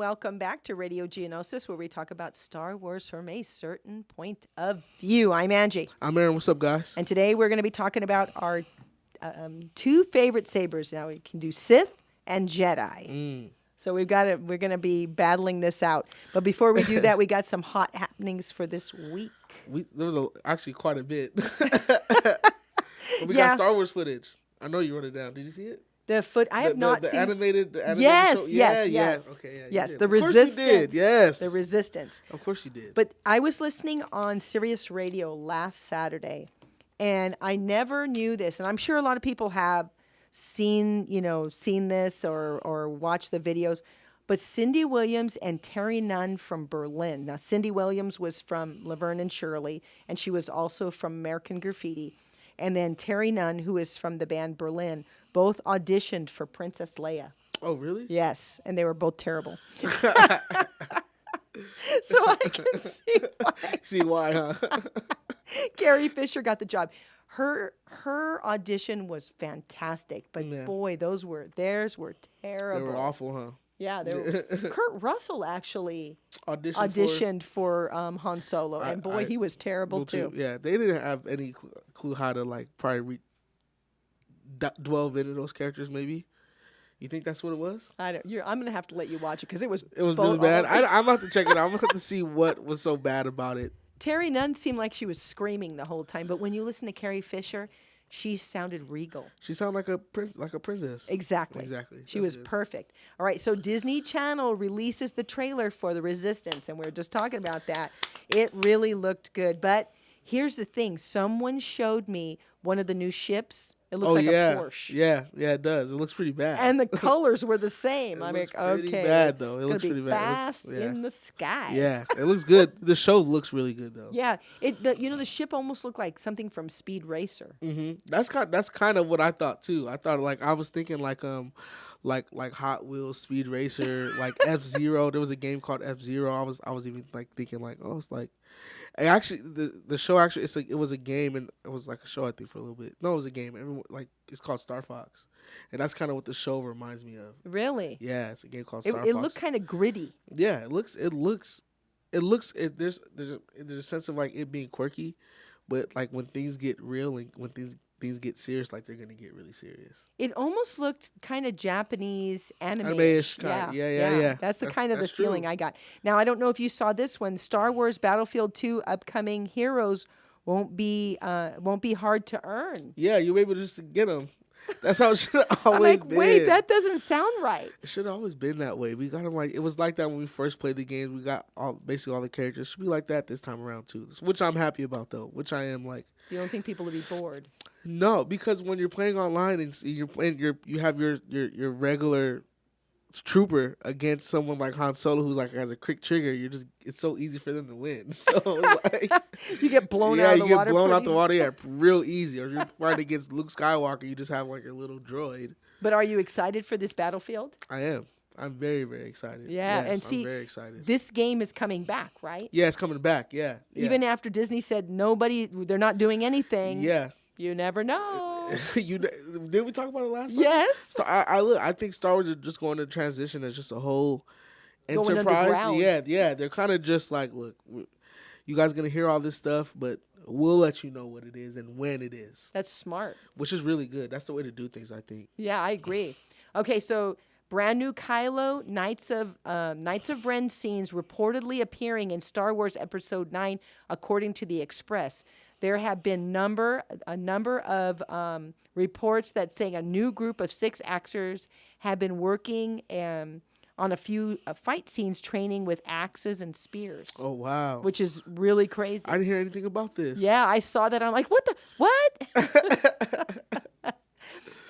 welcome back to Radio Geonosis, where we talk about Star Wars from a certain point of view. I'm Angie. I'm Aaron. What's up, guys? And today we're going to be talking about our two favorite sabers. Now we can do Sith and Jedi. So we're going to be battling this out. But before we do that, we got some hot happenings for this week. There was actually quite a bit. But we got Star Wars footage. I know you wrote it down. Did you see it? I have not seen animated yes, show? Yes. Okay, yeah. Yes, did. the Of course Resistance. you did. Yes. The Resistance. Of course you did. But I was listening on Sirius Radio last Saturday, and I never knew this, and I'm sure a lot of people have seen this or watched the videos. But Cindy Williams and Terry Nunn from Berlin. Now, Cindy Williams was from Laverne and Shirley, and she was also from American Graffiti. And then Terry Nunn, who is from the band Berlin, both auditioned for Princess Leia. Oh, really? Yes, and they were both terrible. So I can see why. See why, huh? Carrie Fisher got the job. Her audition was fantastic, but boy, theirs were terrible. They were awful, huh? Yeah, Kurt Russell actually auditioned for Han Solo, and boy, he was terrible too. Yeah, they didn't have any clue how to probably delve into those characters. Maybe you think that's what it was? I'm gonna have to let you watch it because it was really bad. I'm about to check it out. I'm gonna have to see what was so bad about it. Terry Nunn seemed like she was screaming the whole time, but when you listen to Carrie Fisher, she sounded regal. She sounded like a princess. Exactly. She was perfect. All right, so Disney Channel releases the trailer for The Resistance, and we were just talking about that. It really looked good. But here's the thing. Someone showed me one of the new ships. It looks like a Porsche. Yeah, it does. It looks pretty bad. And the colors were the same. I'm like, okay. Pretty bad, though. It looks pretty bad. Fast in the sky. Yeah, it looks good. The show looks really good, though. Yeah, the ship almost looked like something from Speed Racer. Mm-hmm. That's kind of what I thought too. I thought I was thinking like Hot Wheels, Speed Racer, like F-Zero. There was a game called F-Zero. I was even thinking it's like. Actually, the show it was a game, and it was like a show I think for a little bit. No, it was a game. Everyone it's called Star Fox, and that's kind of what the show reminds me of. Really? Yeah, it's a game called Star Fox. It looked kind of gritty. Yeah, there's a sense of it being quirky, but when things get real and when things get serious, they're gonna get really serious. It almost looked kind of Japanese anime-ish. Yeah. That's the feeling I got. Now I don't know if you saw this one. Star Wars Battlefield 2 upcoming heroes won't be hard to earn. Yeah, you'll be able just to get them. That's how it should have always been. Wait, that doesn't sound right. It should have always been that way. We got them it was like that when we first played the games. We got basically all the characters. It should be like that this time around too. Which I'm happy about though. Which I am like. You don't think people will be bored? No, because when you're playing online and you have your regular trooper against someone like Han Solo who's has a quick trigger, it's so easy for them to win. So you get blown out of the water. Yeah, you get blown out the water, real easy. Or you're fighting against Luke Skywalker, you just have your little droid. But are you excited for this Battlefield? I am. I'm very, very excited. Yeah, yes, and see, I'm very excited. This game is coming back, right? Yeah, it's coming back. Yeah. Even after Disney said they're not doing anything. Yeah. You never know. Did we talk about it last time? Yes. So I think Star Wars are just going to transition as just a whole enterprise. Yeah. They're kind of just look, you guys gonna hear all this stuff, but we'll let you know what it is and when it is. That's smart. Which is really good. That's the way to do things, I think. Yeah, I agree. Okay, so brand new Kylo Knights of Ren scenes reportedly appearing in Star Wars Episode 9, according to the Express. There have been a number of reports that saying a new group of 6 actors have been working on a few fight scenes, training with axes and spears. Oh, wow. Which is really crazy. I didn't hear anything about this. Yeah, I saw that. I'm like, what?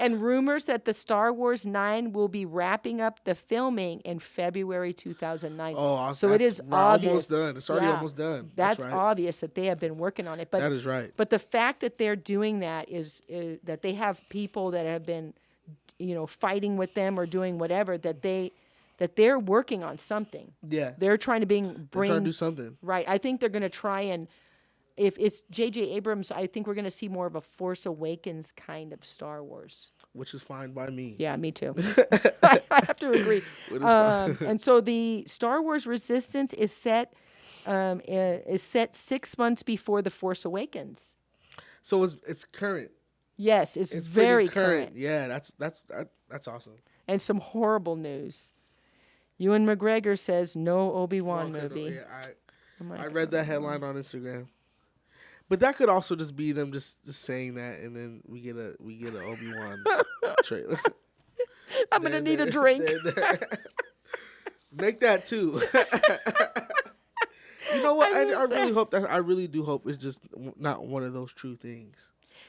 And rumors that the Star Wars 9 will be wrapping up the filming in February 2009. Oh, so it is obvious. Almost done. It's already almost done. That's right. obvious that they have been working on it. But that is right. But the fact that they're doing that is that they have people that have been, fighting with them or doing whatever, that they're working on something. Yeah. They're trying to bring. They're trying to do something. Right. I think they're going to try and if it's J.J. Abrams, I think we're going to see more of a Force Awakens kind of Star Wars. Which is fine by me. Yeah, me too. I have to agree. Which is fine. And so the Star Wars Resistance is set 6 months before the Force Awakens. So it's current. Yes, it's It's very pretty current. current. Yeah, that's awesome. And some horrible news. Ewan McGregor says no Obi-Wan Well, movie. Yeah, Oh my I read that headline on Instagram. But that could also just be them just saying that, and then we get a Obi-Wan trailer. I'm gonna need a drink. Make that too. You know what? I really hope that. I really do hope it's just not one of those true things.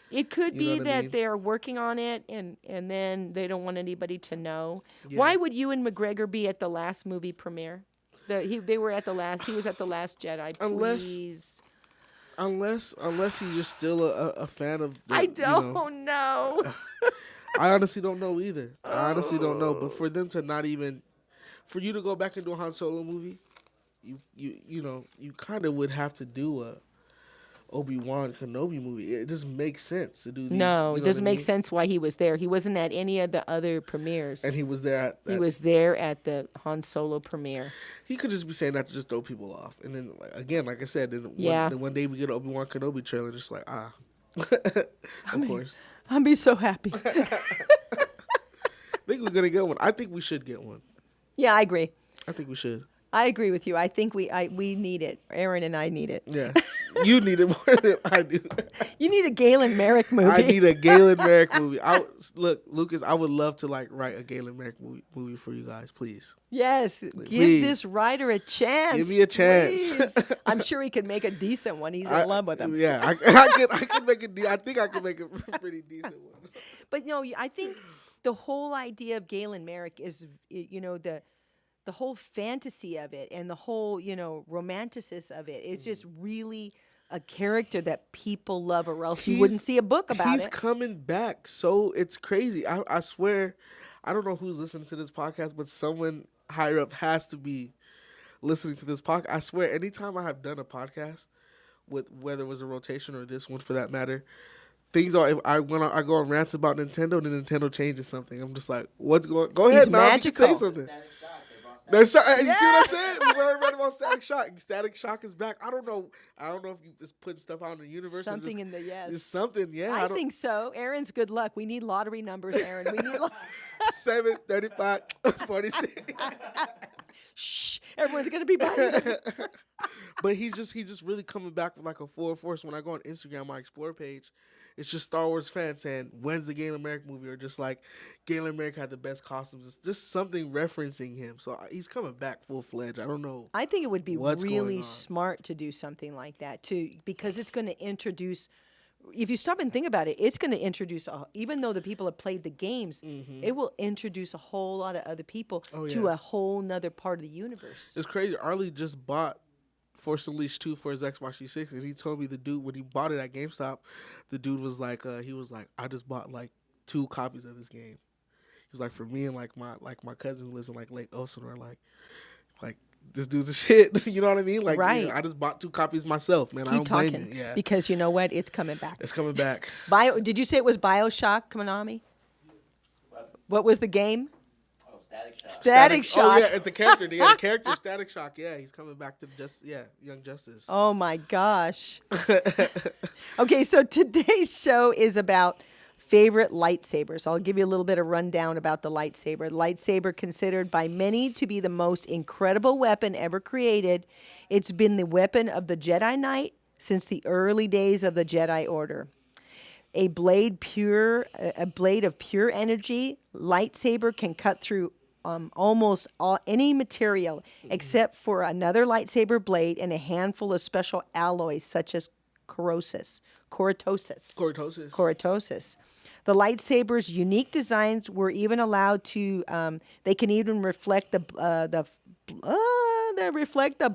It could be what I that mean? they're working on it, and then they don't want anybody to know. Yeah. Why would Ewan McGregor be at the last movie premiere? They were at the last. He was at the Last Jedi. Please. Unless he's just still a fan of. I don't know. I honestly don't know either. I honestly don't know. But for them to not even, for you to go back and do a Han Solo movie, you kind of would have to do a Obi-Wan Kenobi movie. It just makes sense to do these. No, you it know doesn't what I make mean? sense why he was there. He wasn't at any of the other premieres. And he was there at. He was there at the Han Solo premiere. He could just be saying that to just throw people off, and then like I said, then one day we get an Obi-Wan Kenobi trailer, just like of course. I'll be so happy. I think we're gonna get one. I think we should get one. Yeah, I agree. I think we should. I agree with you. I think we need it. Aaron and I need it. Yeah, you need it more than I do. You need a Galen Merrick movie. I need a Galen Merrick movie. Look, Lucas, I would love to write a Galen Merrick movie for you guys, please. Yes, give Please. this writer a chance. Give me a chance. Please. I'm sure he could make a decent one. He's in love with him. Yeah, I could make I think I could make a pretty decent one. But no, I think the whole idea of Galen Merrick is, the whole fantasy of it and the whole, romanticism of it. It's just really a character that people love, or else you wouldn't see a book about He's it. coming back, so it's crazy. I swear, I don't know who's listening to this podcast, but someone higher up has to be listening to this podcast. I swear, anytime I have done a podcast, with whether it was a rotation or this one for that matter, things are. If I go on rants about Nintendo, then Nintendo changes something. I'm just like, what's going? Go ahead, He's now. You can magical. say something. You see what I'm saying? We read about Static Shock. Static Shock is back. I don't know if you just putting stuff out in the universe. Something in the yes. It's something, yeah. I think so. Aaron's good luck. We need lottery numbers, Aaron. We need 7, 35, 46. Shh. Everyone's gonna be buying it. But he's just really coming back with like a full force. When I go on Instagram, my Explore page, it's just Star Wars fans saying, when's the Galen Merrick movie? Or just like, Galen Merrick had the best costumes. It's just something referencing him. So he's coming back full-fledged. I don't know. I think it would be what's really going on. smart to do something like that too, because it's going to introduce. If you stop and think about it, it's going to introduce. Even though the people have played the games, it will introduce a whole lot of other people to a whole nother part of the universe. It's crazy. Arlie just bought Force Unleashed 2 for his Xbox 360, and he told me the dude, when he bought it at GameStop, the dude was like, I just bought like 2 copies of this game. He was like, for me and like my cousin who lives in like Lake Elsinore, like this dude's a shit. You know what I mean? Like, right. I just bought 2 copies myself, man. I Keep don't talking, blame you. Yeah, because you know what? It's coming back. it's coming back. Did you say it was BioShock, Konami? What was the game? Static Shock. Oh yeah, it's the character. The character Static Shock. Yeah, he's coming back to Young Justice. Oh my gosh. Okay, so today's show is about favorite lightsabers. I'll give you a little bit of rundown about the lightsaber. Lightsaber, considered by many to be the most incredible weapon ever created. It's been the weapon of the Jedi Knight since the early days of the Jedi Order. A blade of pure energy, lightsaber can cut through almost any material except for another lightsaber blade and a handful of special alloys such as cortosis. The lightsaber's unique designs were even allowed to. They can even reflect the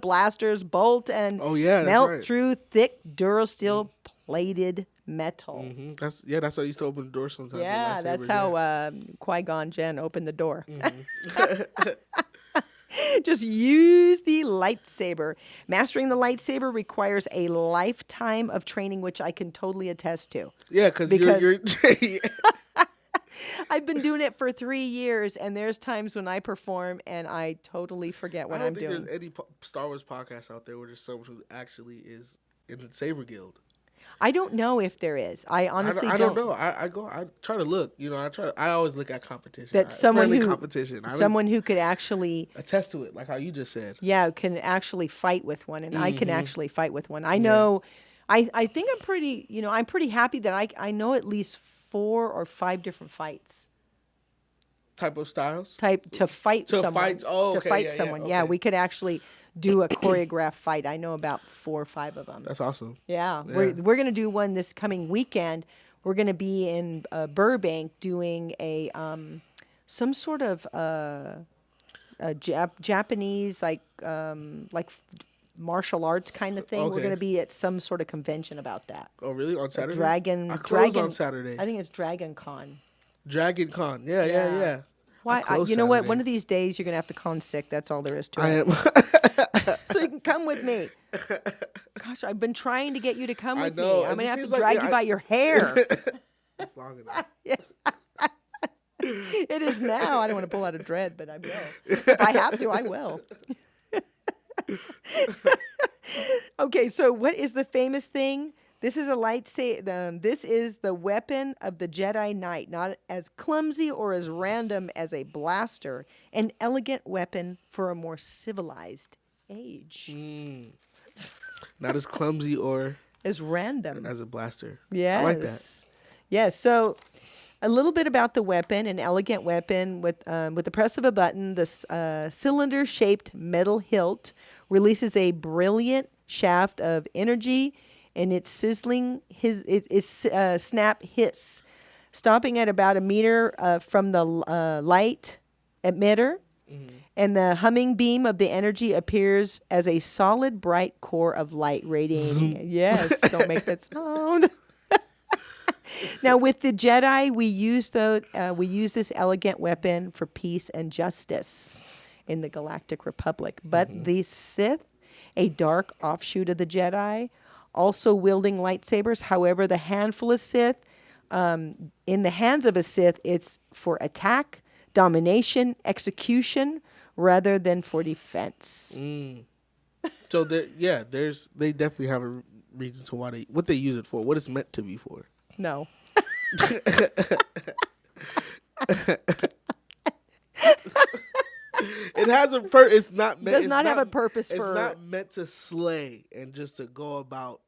blaster's bolt and melt through thick Durasteel plated metal. Mm-hmm. That's how you used to open the door sometimes. Yeah, that's how Qui-Gon Jinn opened the door. Just use the lightsaber. Mastering the lightsaber requires a lifetime of training, which I can totally attest to. Yeah, because Because- you're I've been doing it for 3 years, and there's times when I perform and I totally forget what I don't I'm think doing. there's any Star Wars podcast out there where there's someone who actually is in the Saber Guild. I don't know if there is. I honestly I don't. don't know. I try to look. I always look at competition. That someone friendly who competition. I someone who could actually attest to it, like how you just said. can actually fight with one, and I Mm-hmm. can actually fight with one. I know. I think I'm pretty. I'm pretty happy that I know at least 4 or 5 different fights. Type of styles. Type to fight To someone. fight- oh, to okay, fight yeah, yeah, someone. Yeah, okay. we could actually do a choreographed fight. I know about 4 or 5 of them. That's awesome. Yeah, Yeah. we're gonna do one this coming weekend. We're gonna be in Burbank doing a some sort of Japanese like martial arts kind of thing. We're Okay. gonna be at some sort of convention about that. Oh, really? On Saturday? Dragon. I close Dragon on Saturday. I think it's Dragon Con. Dragon Con. Yeah. Yeah. Why? close You know what? Saturday. One of these days you're gonna have to call in sick. That's all there is to I it. am. So you can come with me. Gosh, I've been trying to get you to come I with know. me. I'm It gonna have to seems like- drag yeah, you I- by your hair. It's long enough. It is now. I don't want to pull out a dread, but I will. If I have to, I will. Okay, so what is the famous thing? This is a lightsaber. This is the weapon of the Jedi Knight, not as clumsy or as random as a blaster, an elegant weapon for a more civilized age. Not as clumsy or As random. as a blaster. Yes. I like that. Yes. So, a little bit about the weapon: an elegant weapon with the press of a button. This cylinder-shaped metal hilt releases a brilliant shaft of energy, and its sizzling snap hiss, stopping at about a meter from the light emitter. And the humming beam of the energy appears as a solid, bright core of light radiating. Yes, don't make that sound. Now, with the Jedi, we use this elegant weapon for peace and justice in the Galactic Republic. But the Sith, a dark offshoot of the Jedi, also wielding lightsabers. However, the handful of Sith, in the hands of a Sith, it's for attack, domination, execution, rather than for defense. So they definitely have a reason to what they use it for, what it's meant to be for. No. It has it's not meant. Does not have a purpose It's for- not meant to slay and just to go about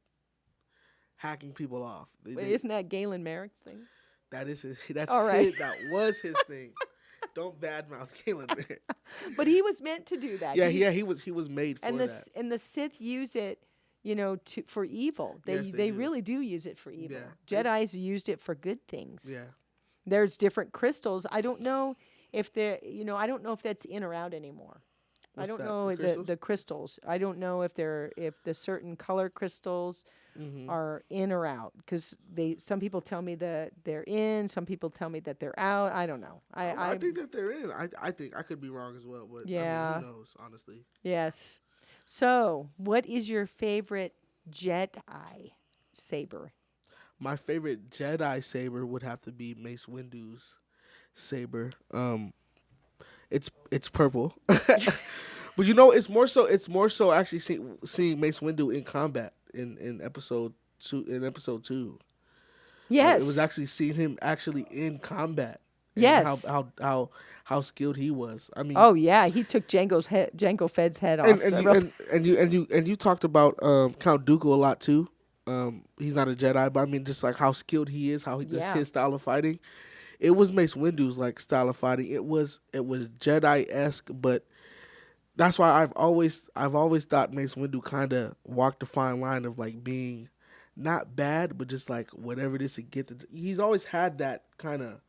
hacking people off. Wait, isn't that Galen Merrick's thing? That is his. That's All right. that was his thing. Don't badmouth Galen. But he was meant to do that. Yeah, He- yeah. He was made for and that. the Sith use it, for evil. Yes, they They do. really do use it for evil. Yeah. Jedi's used it for good things. Yeah. There's different crystals. I don't know if I don't know if that's in or out anymore. I What's don't that, know the crystals? the crystals. I don't know if the certain color crystals Mm-hmm. are in or out, because some people tell me that they're in, some people tell me that they're out. I don't know. I think that they're in. I think I could be wrong as well, but Yeah. I mean, who knows? Honestly, Yes. So, what is your favorite Jedi saber? my favorite Jedi saber would have to be Mace Windu's saber. It's purple, but it's more so actually seeing Mace Windu in combat in episode 2. In episode 2, Yes. it was actually seeing him actually in combat. And Yes. how skilled he was. I mean, Oh yeah, he took Jango Fett's head off. and you talked about Count Dooku a lot too. He's not a Jedi, but I mean just like how skilled he is, Yeah. his style of fighting. It was Mace Windu's like style of fighting. It was Jedi-esque, but that's why I've always thought Mace Windu kind of walked the fine line of like being not bad, but just like whatever it is to get to. He's always had that kind of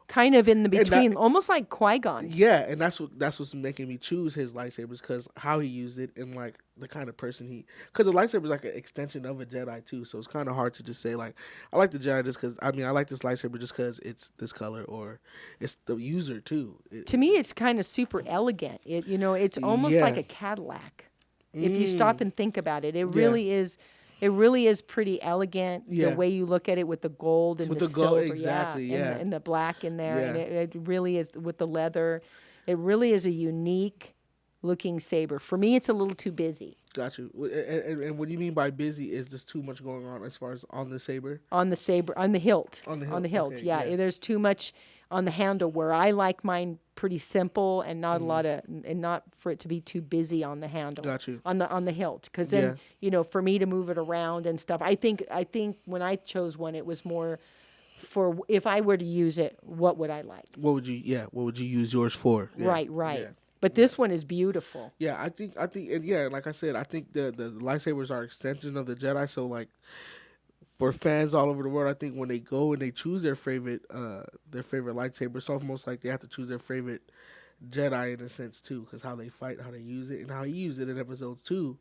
kind of in the And that- between, almost like Qui-Gon. Yeah, and that's what's making me choose his lightsabers, because how he used it and like the kind of person because the lightsaber is like an extension of a Jedi too, so it's kind of hard to just say like I like the Jedi just because I like this lightsaber just because it's this color, or it's the user too. To me, it's kind of super elegant. It's almost Yeah. like a Cadillac. If you stop and think about it, it really is. It really is pretty elegant. Yeah. The way you look at it with the gold and With the the gold, silver, exactly, yeah. and the black in there, and Yeah. it really is with the leather. It really is a unique looking saber. For me, it's a little too busy Got you. And what do you mean by busy? Is there's too much going on as far as on the saber? on the saber, on the hilt, On the hilt, okay, yeah, yeah. there's too much on the handle. Where I like mine pretty simple and not a lot of, and not for it to be too busy on the handle. Got you. On the hilt, because then for me to move it around and stuff. I think when I chose one, it was more for if I were to use it, what would I like? What would you use yours for? Yeah. Right. Yeah. But this one is beautiful. Yeah, I think, and yeah, like I said, I think the lightsabers are extension of the Jedi. So like, for fans all over the world, I think when they go and they choose their favorite lightsaber, it's almost like they have to choose their favorite Jedi in a sense too, because how they fight, how they use it, and how he used it in episode 2.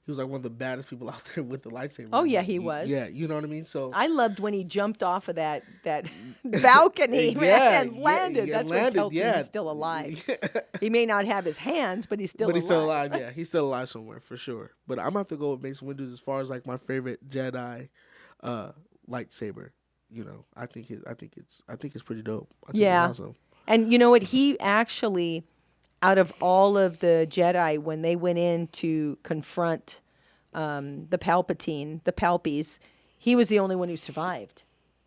He was like one of the baddest people out there with the lightsaber. Oh, yeah, he was. Yeah, you know what I mean. So I loved when he jumped off of that balcony and landed. That's what tells me he's still alive. He may not have his hands, but he's still alive. But he's still alive, yeah. He's still alive somewhere, for sure. But I'm going to have to go with Mace Windu as far as, like, my favorite Jedi lightsaber. You know, I think it's pretty dope. I think it's awesome. And you know what? He actually, out of all of the Jedi, when they went in to confront the Palpies, he was the only one who survived.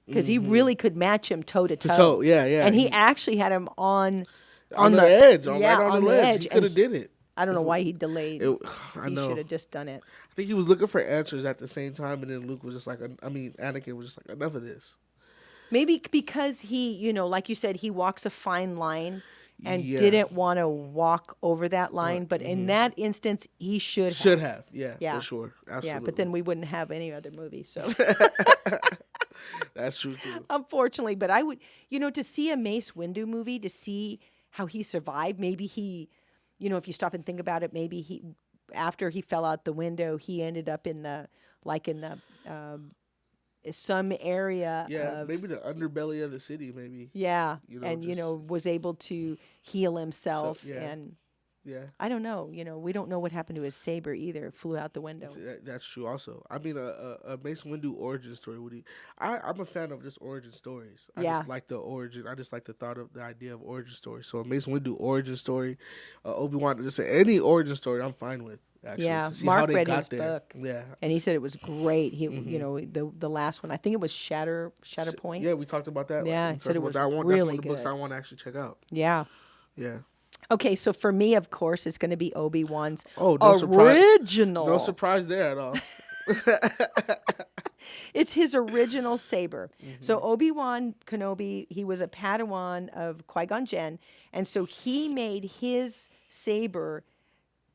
Because he really could match him toe to toe. Yeah, yeah. And he actually had him on the edge, right yeah, on the ledge. He could have did it. I don't know why he delayed. I know. He should have just done it. I think he was looking for answers at the same time, and then Luke was just like, Anakin was just like, enough of this. Maybe because he, like you said, he walks a fine line and Yeah. didn't want to walk over that line. But in that instance, he should have. Yeah, for sure. Absolutely. Yeah, but then we wouldn't have any other movie. So that's true too. unfortunately, but I would, to see a Mace Windu movie, to see how he survived, maybe he, if you stop and think about it, maybe he, after he fell out the window, he ended up in the some area of, maybe the underbelly of the city, maybe. and was able to heal himself and I don't know. We don't know what happened to his saber either. It flew out the window. That's true. Also, I mean, a Mace Windu origin story. I'm a fan of just origin stories. I just like the origin. I just like the idea of origin stories. So a Mace Windu origin story, Obi-Wan, just any origin story, I'm fine with. Actually, yeah, to see Mark how they read got his there. book. Yeah, and he said it was great. He, the last one, I think it was Shatterpoint. Yeah, we talked about that. Yeah, he said it was that one. really That's one of the good. books I want to actually check out. Yeah. Yeah. Okay, so for me, of course, it's going to be Obi-Wan's no original. No surprise there at all. It's his original saber. So Obi-Wan Kenobi, he was a Padawan of Qui-Gon Jinn, and so he made his saber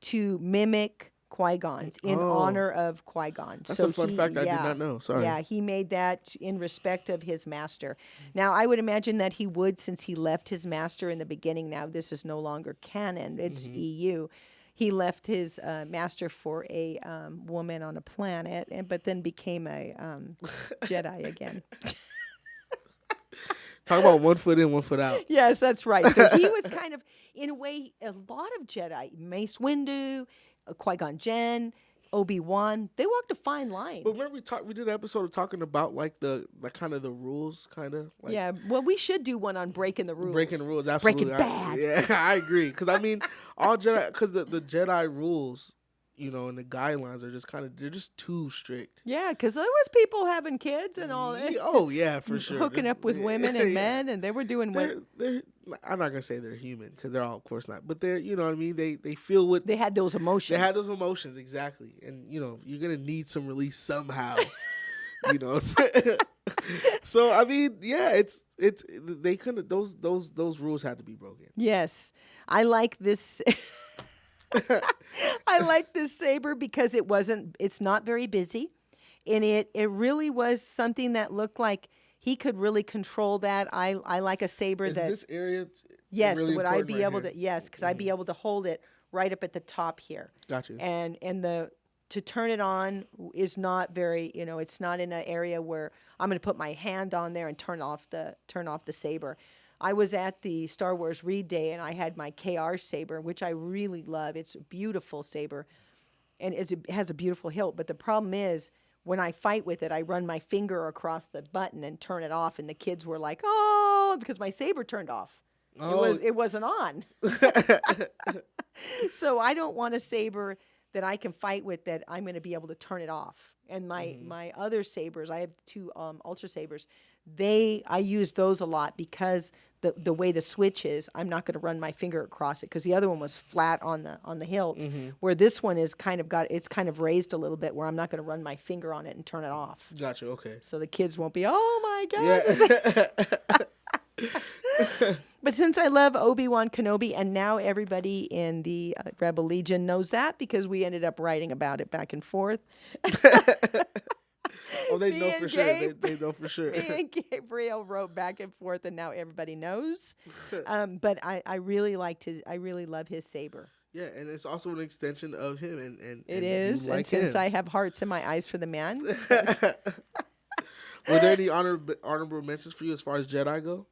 to mimic Qui-Gon's in honor of Qui-Gon. That's a fun fact I did not know. Sorry. Yeah, he made that in respect of his master. Now, I would imagine that he would, since he left his master in the beginning. Now, this is no longer canon. It's EU. He left his master for a woman on a planet, but then became a Jedi again. Talk about 1 foot in, 1 foot out. Yes, that's right. So he was kind of, in a way, a lot of Jedi. Mace Windu, Qui-Gon Jinn, Obi-Wan, they walked a fine line. But remember we did an episode of talking about like the kind of the rules, kind of. Like, yeah, well, we should do one on breaking the rules. Breaking the rules, absolutely. Breaking Bad. Yeah, I agree. Because I mean, all Jedi, because the Jedi rules, and the guidelines are just they're just too strict. Yeah, because there was people having kids and all that. Oh yeah, for sure. Hooking up with women and men, and they were doing what? They're I'm not gonna say they're human because they're all, of course not. But they're, you know what I mean. They feel what they had those emotions. They had those emotions, exactly. And you're gonna need some release somehow. So I mean, yeah, it's they couldn't. Those rules had to be broken. Yes, I like this. I like this saber because it's not very busy, and it really was something that looked like he could really control that. I like a saber Is that this area yes, really would I important be right able here? to yes, because I'd be able to hold it right up at the top here. Got you. And the to turn it on is not very, it's not in an area where I'm going to put my hand on there and turn off the saber. I was at the Star Wars Read Day and I had my KR saber, which I really love. It's a beautiful saber and it has a beautiful hilt. But the problem is when I fight with it, I run my finger across the button and turn it off. And the kids were like, "Oh," because my saber turned off. Oh. It wasn't on. So I don't want a saber that I can fight with that I'm going to be able to turn it off. And my other sabers, I have two ultra sabers. I use those a lot because the way the switch is, I'm not going to run my finger across it because the other one was flat on the hilt, where this one is kind of raised a little bit where I'm not going to run my finger on it and turn it off. Gotcha. Okay. So the kids won't be, "Oh my God." Yeah. But since I love Obi-Wan Kenobi, and now everybody in the Rebel Legion knows that because we ended up writing about it back and forth. Oh, they Me know and for sure. Gabe. They know for sure. Me and Gabriel wrote back and forth, and now everybody knows. But I really love his saber. Yeah, and it's also an extension of him, and It you is, like and since him. I have hearts in my eyes for the man, Were there any honorable mentions for you as far as Jedi go?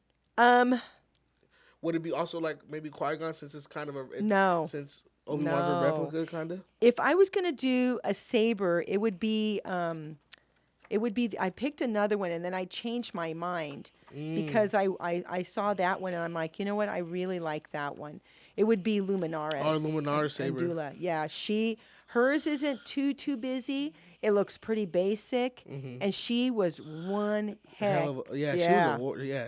Would it be also like maybe Qui-Gon since it's kind of No. since Obi-Wan's a replica kind of? if I was gonna do a saber, it would be I picked another one and then I changed my mind because I saw that one and I'm like, you know what, I really like that one. It would be Luminaris. Oh, Luminaris saber. Andula. Yeah, hers isn't too busy. It looks pretty basic, and she was one heck.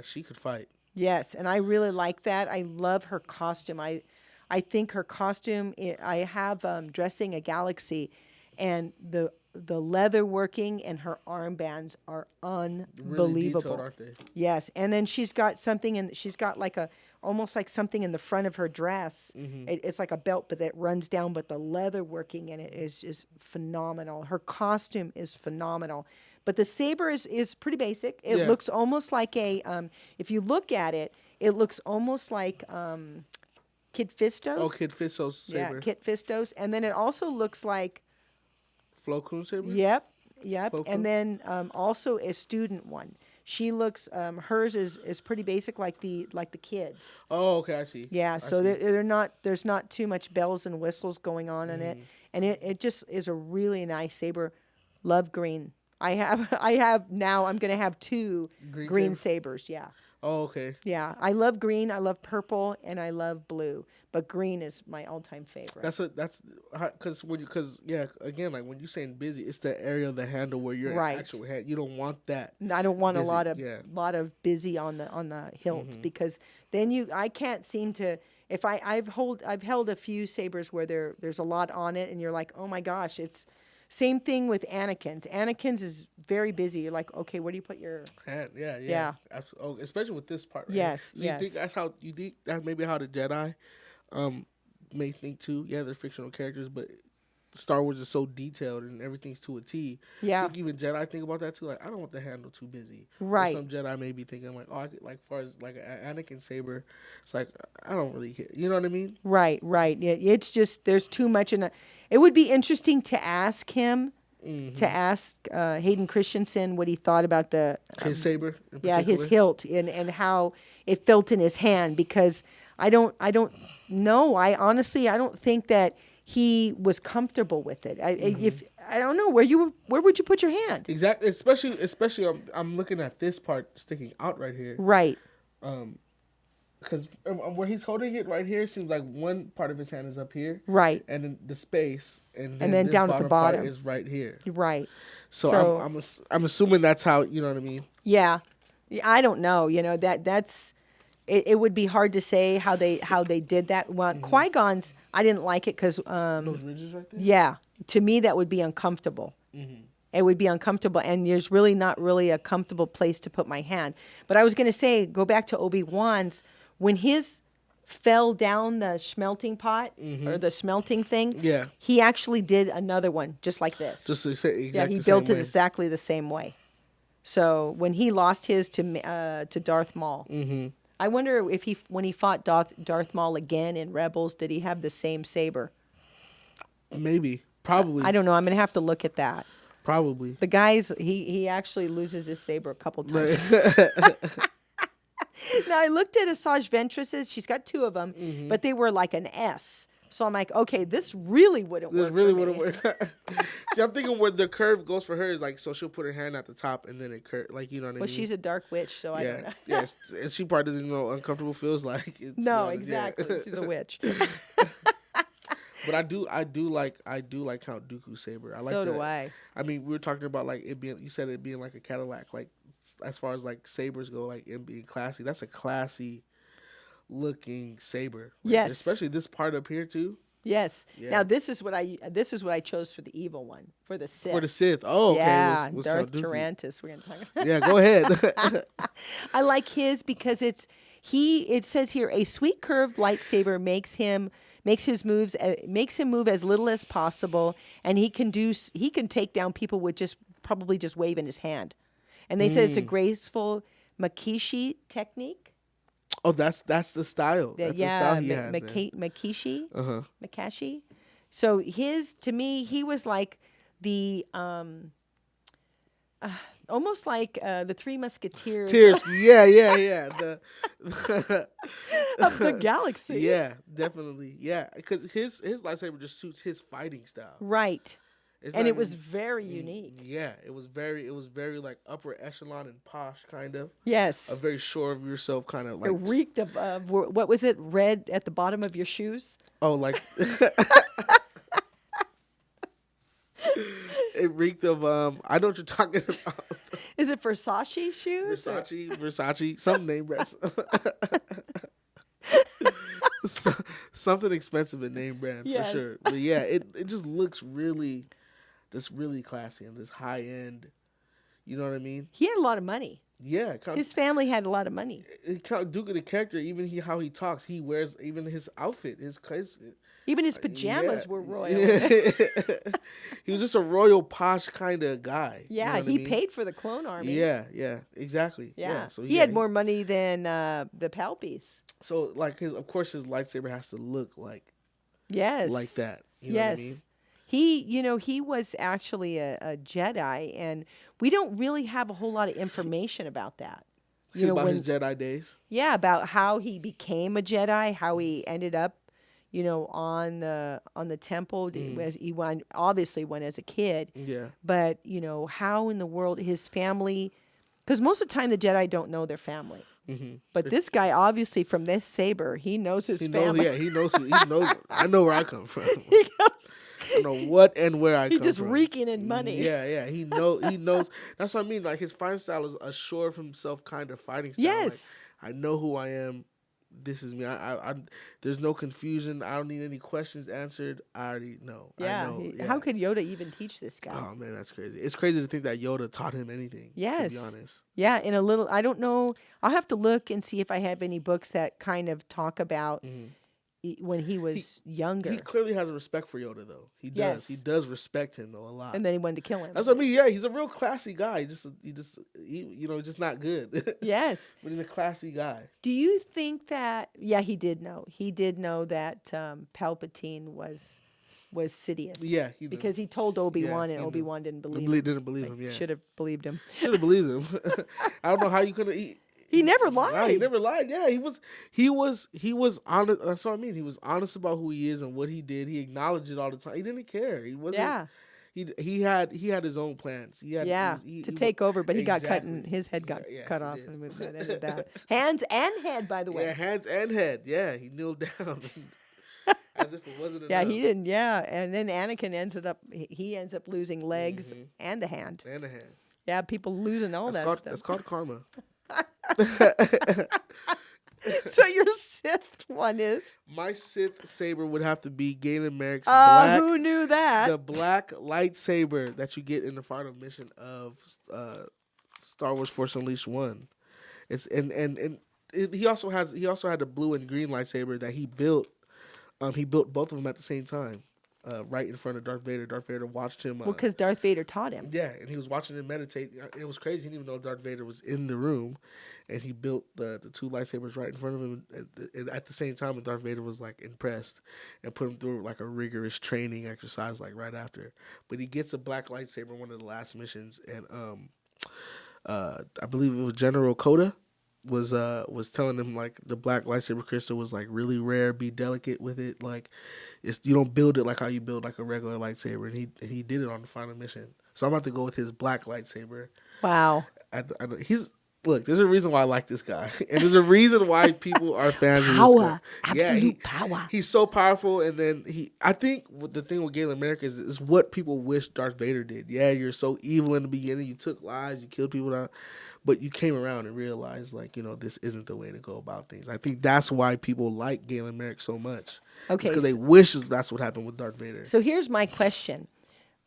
She could fight. Yes, and I really like that. I love her costume. I think her costume. I have Dressing a Galaxy, and the leather working and her armbands are unbelievable. Really detailed, aren't they? Yes, and then she's got like almost like something in the front of her dress. It's like a belt, but that runs down. But the leather working in it is just phenomenal. Her costume is phenomenal. But the saber is pretty basic. It looks almost like a, if you look at it, it looks almost like Kid Fisto's. Oh, Kid Fisto's saber. Yeah, Kid Fisto's. And then it also looks like... Flo Koon saber? Yep. Plo Koon? And then also a student one. She looks, hers is pretty basic like the kids. Oh, okay, I see. Yeah, so there's not too much bells and whistles going on in it. And it just is a really nice saber. Love green. I have now. I'm gonna have two green sabers. Yeah. Oh, okay. Yeah, I love green. I love purple, and I love blue. But green is my all-time favorite. That's because again, like when you're saying busy, it's the area of the handle where your actual hand. You don't want that. I don't want busy. a lot of busy on the hilt because then I can't seem to. If I've held a few sabers where there's a lot on it, and you're like, oh my gosh, it's. Same thing with Anakin's. Anakin's is very busy. You're like, okay, where do you put your hand? Yeah. Oh, especially with this part. Right yes, here. So you think that's maybe how the Jedi may think too? Yeah, they're fictional characters, but Star Wars is so detailed and everything's to a T. Yeah. I think even Jedi think about that too. Like, I don't want the handle too busy. Right. Or some Jedi may be thinking like, oh, like as far as like an Anakin saber, it's like I don't really care. You know what I mean? Right. Yeah, it's just there's too much in it. It would be interesting to ask him, to ask Hayden Christensen what he thought about his saber. His hilt and how it felt in his hand because I don't know. I honestly don't think that he was comfortable with it. If I don't know where would you put your hand? Exactly, especially I'm looking at this part sticking out right here. Right. Because where he's holding it right here seems like one part of his hand is up here. Right. And then the space and then this down at the bottom part is right here. Right. So I'm assuming that's how, you know what I mean? Yeah. I don't know. You know that's. It would be hard to say how they did that. Well, Qui-Gon's, I didn't like it because those ridges right there. Yeah, to me that would be uncomfortable. It would be uncomfortable, and there's not really a comfortable place to put my hand. But I was going to say, go back to Obi-Wan's when his fell down the smelting pot or the smelting thing. Yeah, he actually did another one just like this. Just exactly. Yeah, he built it exactly the same way. So when he lost his to Darth Maul, I wonder if when he fought Darth Maul again in Rebels, did he have the same saber? Maybe, probably, I don't know. I'm gonna have to look at that. probably. The guys, he actually loses his saber a couple times. Now I looked at Asajj Ventress's. She's got 2 of them, but they were like an S. So I'm like, okay, this really wouldn't work. This really for me. wouldn't work. See, I'm thinking where the curve goes for her is like, so she'll put her hand at the top and then it like, you know what I mean? Well, she's a dark witch, so I don't know. Yes, and she probably doesn't know what uncomfortable feels like. To be No, honest, yeah. exactly. She's a witch. But I do like Count Dooku's saber. I like So that. do I. I mean, we were talking about like it being. You said it being like a Cadillac. Like as far as like sabers go, like it being classy. That's a classy looking saber. Like, Yes. especially this part up here too. Yes. Yeah. Now this is what I chose for the evil one, for the Sith. For the Sith. Oh, okay. Yeah, What's Darth Count Dooku? Tarantus. We're gonna talk about. Yeah, go ahead. I like his because it says here a sweet curved lightsaber makes him move as little as possible, and he can take down people with probably just waving his hand. And they said it's a graceful Makishi technique. Oh, that's the style. That's the style he has. Makishi. Uh-huh. Makashi. So to me, he was like the almost like the Three Musketeers Tears. Yeah. of the galaxy. Yeah, definitely. Yeah, because his lightsaber just suits his fighting style. Right. It's And not it was even- very unique. Yeah, it was very like upper echelon and posh kind of. Yes. A very sure of yourself kind of It like. reeked of, what was it, red at the bottom of your shoes? Oh, like. It reeked of I know what you're talking about. Is it Versace shoes? or- Versace, some name brands. Something expensive in name brand Yes. for sure. But yeah, it just looks really classy and just high end. You know what I mean? He had a lot of money. Yeah, His family had a lot of money. Count Dooku, the character, even how he talks, he wears even his outfit, his Even his pajamas were royal. He was just a royal posh kind of guy. You know Yeah, what I he mean? paid for the clone army. Yeah, exactly. Yeah. So he had more money than the Palpies. So like of course his lightsaber has to look like Yes. that. You know yes. what I mean? He was actually a Jedi, and we don't really have a whole lot of information about that. About his Jedi days. Yeah, about how he became a Jedi, how he ended up, on the temple as he obviously went as a kid. Yeah. But how in the world his family, because most of the time the Jedi don't know their family. Mm-hmm. But this guy, obviously, from this saber, he knows his family. He knows. He knows. I know where I come from. He goes, I know what and where I come he's just from. reeking in money. Yeah. He knows. That's what I mean. Like his fighting style is a sure of himself kind of fighting style. Yes. Like, I know who I am. This is me. I there's no confusion. I don't need any questions answered. I already know. Yeah. I know. How could Yoda even teach this guy? Oh man, that's crazy. It's crazy to think that Yoda taught him anything. Yes. To be honest. Yeah, in a little, I don't know. I'll have to look and see if I have any books that kind of talk about when he was younger. He clearly has a respect for Yoda, though. He does. Yes. He does respect him though a lot. And then he wanted to kill him. That's what I mean. Yeah, he's a real classy guy. Just just not good. Yes. But he's a classy guy. Do you think that? Yeah, he did know. He did know that Palpatine was Sidious. Yeah, he knew. because he told Obi-Wan, Yeah, and he knew. Obi-Wan didn't believe him. Didn't believe him. Yeah, Should have believed him. should have believed him. I don't know how you could have. He never lied. Nah, he never lied. Yeah, he was honest. That's what I mean. He was honest about who he is and what he did. He acknowledged it all the time. He didn't care. He wasn't. Yeah. He had his own plans. He had To take over, but he got cut Exactly. and his head got Yeah, cut he off did. and that ended that. Hands and head, by the way. Yeah, hands and head. Yeah, he kneeled down as if it wasn't Yeah, enough. he didn't. Yeah, and then Anakin ends up losing legs and a hand. And a hand. Yeah, people losing all that stuff. That's called karma. So your Sith one is? My Sith saber would have to be Galen Merrick's black. Who knew that? The black lightsaber that you get in the final mission of Star Wars Force Unleashed 1. It's he also had the blue and green lightsaber that he built. He built both of them at the same time. right in front of Darth Vader. Darth Vader watched him. Well, because Darth Vader taught him. Yeah, and he was watching him meditate. It was crazy. He didn't even know Darth Vader was in the room, and he built the two lightsabers right in front of him. And at the same time, and Darth Vader was like impressed and put him through like a rigorous training exercise like right after. But he gets a black lightsaber in one of the last missions, and I believe it was General Coda was telling him like the black lightsaber crystal was like really rare, be delicate with it, like you don't build it like how you build like a regular lightsaber, and he did it on the final mission. So I'm about to go with his black lightsaber. Wow. Look, there's a reason why I like this guy, and there's a reason why people are fans of this guy. Absolute power. He's so powerful, and then I think the thing with Galen Merrick is what people wish Darth Vader did. Yeah, you're so evil in the beginning, you took lives, you killed people, but you came around and realized, like, this isn't the way to go about things. I think that's why people like Galen Merrick so much. Okay, because they wish that's what happened with Darth Vader. So here's my question: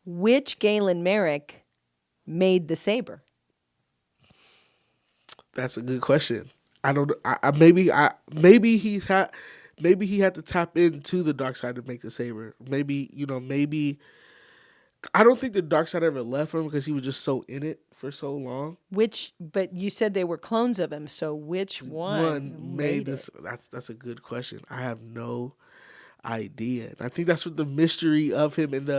which Galen Merrick made the saber? That's a good question. I don't. Maybe he had to tap into the dark side to make the saber. Maybe. I don't think the dark side ever left him because he was just so in it for so long. But you said they were clones of him. So which one made this? That's a good question. I have no idea. And I think that's what the mystery of him and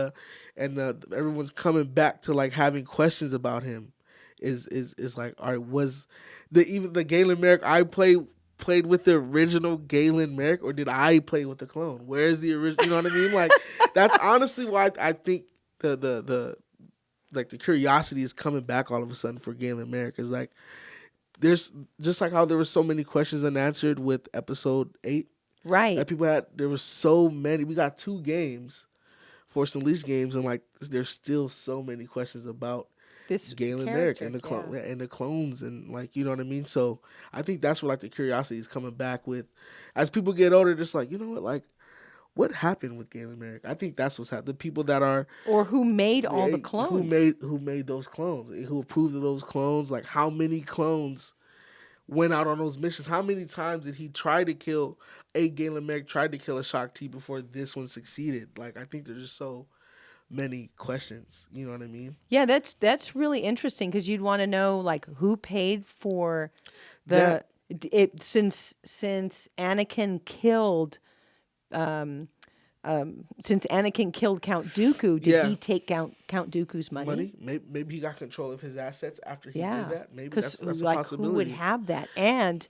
everyone's coming back to, like, having questions about him. Is like, all right, was the Galen Merrick I played with the original Galen Merrick, or did I play with the clone? Where's the original? You know what I mean? Like, that's honestly why I think the curiosity is coming back all of a sudden for Galen Merrick. Is like, there's just like how there were so many questions unanswered with episode 8. Right. That people had, there were so many. We got 2 games, Force Unleashed games, and like there's still so many questions about this Galen Merrick and the clones, and, like, you know what I mean. So I think that's where, like, the curiosity is coming back with, as people get older, just like, you know what, like, what happened with Galen Merrick? I think that's what's happened. The people that are, or who made all the clones, who made those clones, who approved of those clones, like how many clones went out on those missions? How many times did he try to kill Galen Merrick, tried to kill a Shaak Ti before this one succeeded? Like, I think there's just so many questions, you know what I mean? Yeah, that's really interesting, because you'd want to know, like, who paid for since Anakin killed Count Dooku, did he take Count Dooku's money? Maybe he got control of his assets after he did that. Maybe that's a like, possibility. who would have that? And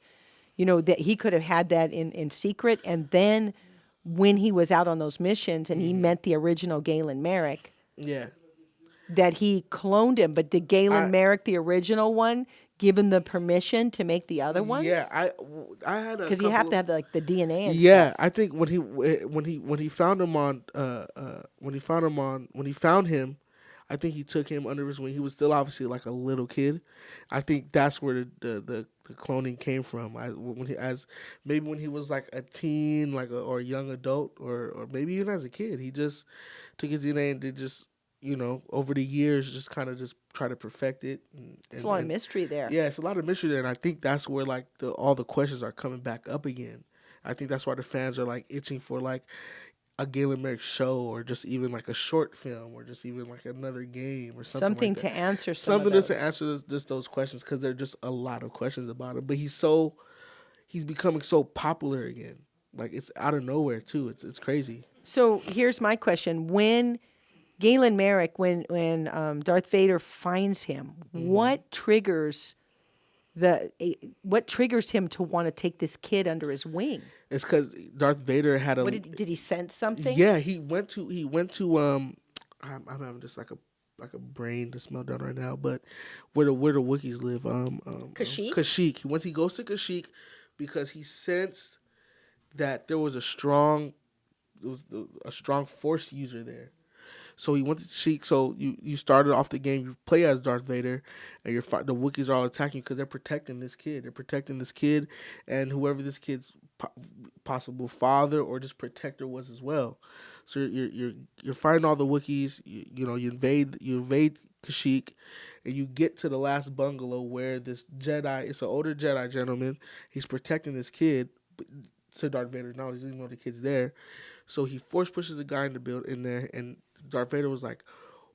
that he could have had that in secret, and then when he was out on those missions and he met the original Galen Merrick, that he cloned him. But did Galen Merrick, the original one, give him the permission to make the other ones? Yeah, I had because you have to have, like, the DNA and stuff. stuff. I think when he found him I think he took him under his wing. He was still obviously like a little kid. I think that's where the cloning came from. Maybe when he was like a teen, like or a young adult, or maybe even as a kid, he just took his DNA and did just, over the years, just kind of just try to perfect it. There's a lot of mystery there. Yeah, it's a lot of mystery there, and I think that's where, like, all the questions are coming back up again. I think that's why the fans are, like, itching for, like, a Galen Merrick show, or just even like a short film, or just even like another game, or something like to answer just to answer just those questions, because there are just a lot of questions about him. But he's becoming so popular again. Like, it's out of nowhere too. It's crazy. So here's my question: when Galen Merrick, when Darth Vader finds him, what triggers him to want to take this kid under his wing? It's because Darth Vader had a. Did he sense something? Yeah, he went to. I'm having just like a brain to smell down right now, but where the Wookiees live, Kashyyyk. Kashyyyk. He goes to Kashyyyk because he sensed that there was a strong Force user there. So he went to Kashyyyk. So you started off the game, you play as Darth Vader, and the Wookiees are all attacking you because they're protecting this kid. They're protecting this kid and whoever this kid's possible father or just protector was as well. So you're fighting all the Wookiees. You invade Kashyyyk, and you get to the last bungalow where this Jedi, it's an older Jedi gentleman. He's protecting this kid. to Darth Vader's knowledge, even though the kid's there. So he force pushes the guy in there, and Darth Vader was like,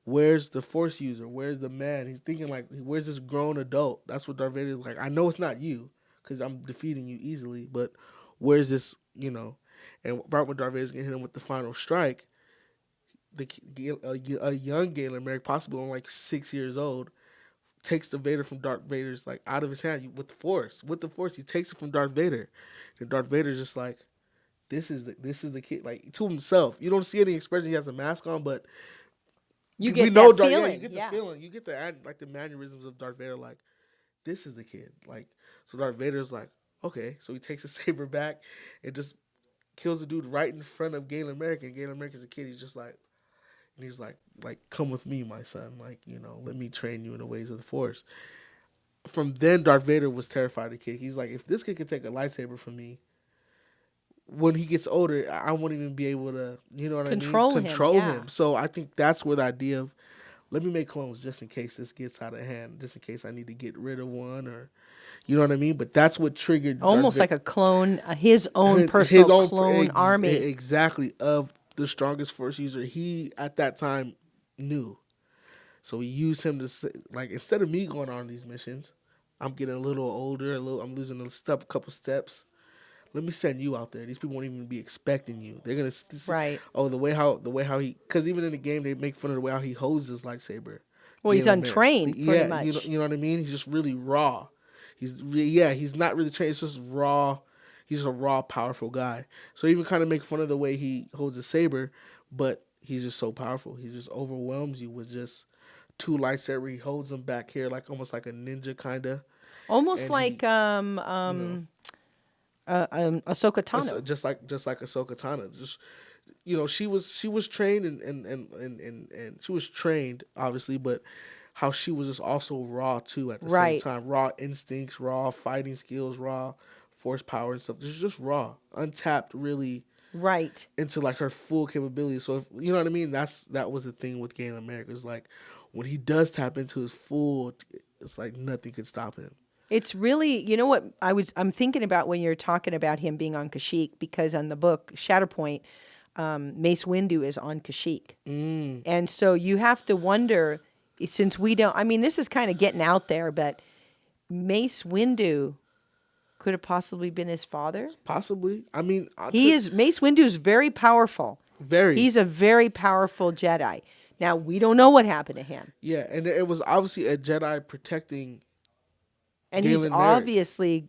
"Where's the Force user? Where's the man?" He's thinking like, "Where's this grown adult?" That's what Darth Vader is like. I know it's not you, because I'm defeating you easily, but where's this? And right when Darth Vader's gonna hit him with the final strike, a young Galen Merrick, possibly only like 6 years old, takes the Vader from Darth Vader's like out of his hand with the Force. With the Force, he takes it from Darth Vader, and Darth Vader's just like, this is the kid, like, to himself. You don't see any expression. He has a mask on, but you get that feeling. Yeah, you get the feeling. You get the mannerisms of Darth Vader. Like, this is the kid. Like, so Darth Vader's like, okay. So he takes a saber back and just kills the dude right in front of Galen Merrick. And Galen Merrick is a kid. He's just like, and he's like, come with me, my son. Like, let me train you in the ways of the Force. From then, Darth Vader was terrified of the kid. He's like, if this kid can take a lightsaber from me, when he gets older, I won't even be able to, Control him. So I think that's where the idea of, let me make clones just in case this gets out of hand, just in case I need to get rid of one, or, you know what I mean? But that's what triggered almost like a clone, his own personal clone army. Exactly, of the strongest Force user he at that time knew. So he used him to say, like, instead of me going on these missions, I'm getting a little older, I'm losing a couple steps. Let me send you out there. These people won't even be expecting you. They're gonna right. Oh, the way how he, because even in the game they make fun of the way how he holds his lightsaber. Well, he's untrained, pretty much. You know what I mean. He's just really raw. He's not really trained. It's just raw. He's a raw, powerful guy. So even kind of make fun of the way he holds a saber, but he's just so powerful. He just overwhelms you with just two lightsabers. He holds them back here like almost like a ninja kind of. Almost like Ahsoka Tano. Just like Ahsoka Tano. Just she was trained and she was trained obviously, but how she was just also raw too at the same time. Raw instincts, raw fighting skills, raw Force power and stuff. Just raw, untapped, really. Right. Into like her full capability. So if, you know what I mean, that was the thing with Galen Merrick. It's like when he does tap into his full, it's like nothing could stop him. It's really, you know what I'm thinking about when you're talking about him being on Kashyyyk, because on the book Shatterpoint, Mace Windu is on Kashyyyk. And so you have to wonder, since we don't, I mean, this is kind of getting out there, but Mace Windu could have possibly been his father. Possibly. I mean, Mace Windu is very powerful. Very. He's a very powerful Jedi. Now, we don't know what happened to him. Yeah, and it was obviously a Jedi protecting. And Galen he's Merrick. obviously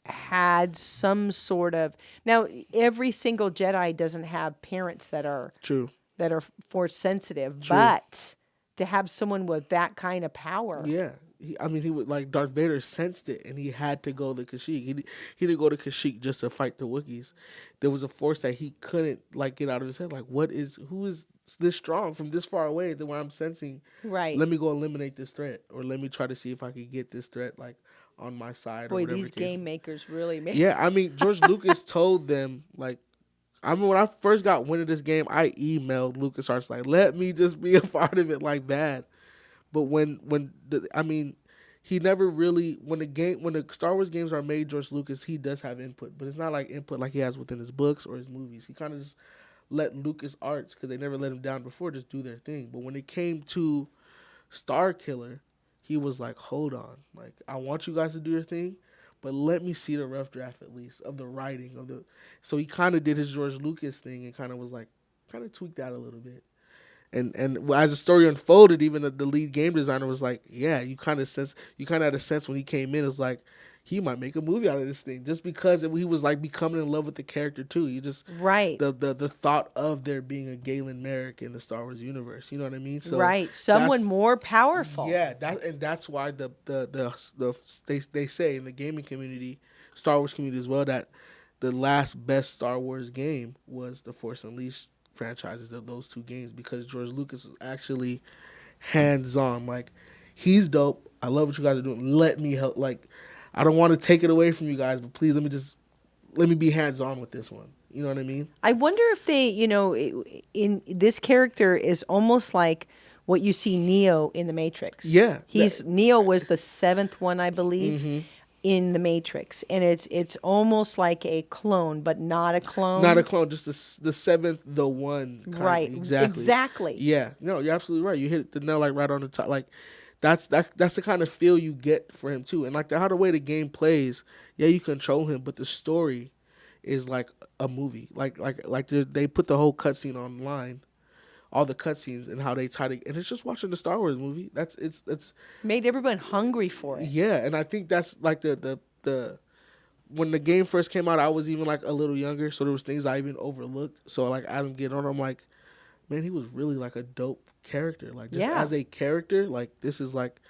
had some sort of. Now, every single Jedi doesn't have parents that are true, that are Force sensitive, but to have someone with that kind of power. Yeah. He would, like, Darth Vader sensed it, and he had to go to Kashyyyk. He didn't go to Kashyyyk just to fight the Wookiees. There was a force that he couldn't, like, get out of his head. Like, who is this strong from this far away than where I'm sensing? Right. Let me go eliminate this threat, or let me try to see if I could get this threat, like, on my side. Boy, or whatever these game makers really made. Yeah, I mean, George Lucas told them, like, I mean, when I first got wind of this game, I emailed LucasArts, like, let me just be a part of it, like, bad. But he never really, when the Star Wars games are made, George Lucas, he does have input, but it's not like input like he has within his books or his movies. He kind of just let LucasArts, because they never let him down before, just do their thing. But when it came to Star Killer, he was like, hold on, like, I want you guys to do your thing, but let me see the rough draft at least of the writing of the. So he kind of did his George Lucas thing and kind of was like, kind of tweaked that a little bit. And as the story unfolded, even the lead game designer was like, yeah, you kind of had a sense when he came in, it was like, he might make a movie out of this thing, just because he was like becoming in love with the character too. You just the thought of there being a Galen Merrick in the Star Wars universe, you know what I mean? So someone more powerful. Yeah, that's why they say in the gaming community, Star Wars community as well, that the last best Star Wars game was the Force Unleashed franchises of those two games, because George Lucas is actually hands-on. Like, he's dope. I love what you guys are doing. Let me help. Like, I don't want to take it away from you guys, but please let me be hands-on with this one. You know what I mean? I wonder if they, in this character is almost like what you see Neo in the Matrix. Yeah. Neo was the seventh one, I believe. Mm-hmm. in the Matrix, and it's almost like a clone, but not a clone. Not a clone, just the seventh, the one. Right. Exactly. Yeah. No, you're absolutely right. You hit the nail like right on the top. Like that's the kind of feel you get for him too. And like how the way the game plays, yeah, you control him, but the story is like a movie. Like they put the whole cutscene online, all the cutscenes and how they tie to, and it's just watching the Star Wars movie. It's Made everyone hungry for it. yeah, and I think that's like the when the game first came out, I was even like a little younger, so there was things I even overlooked. So like as I'm getting on, I'm like, man, he was really like a dope character. Like just as a character, like this is like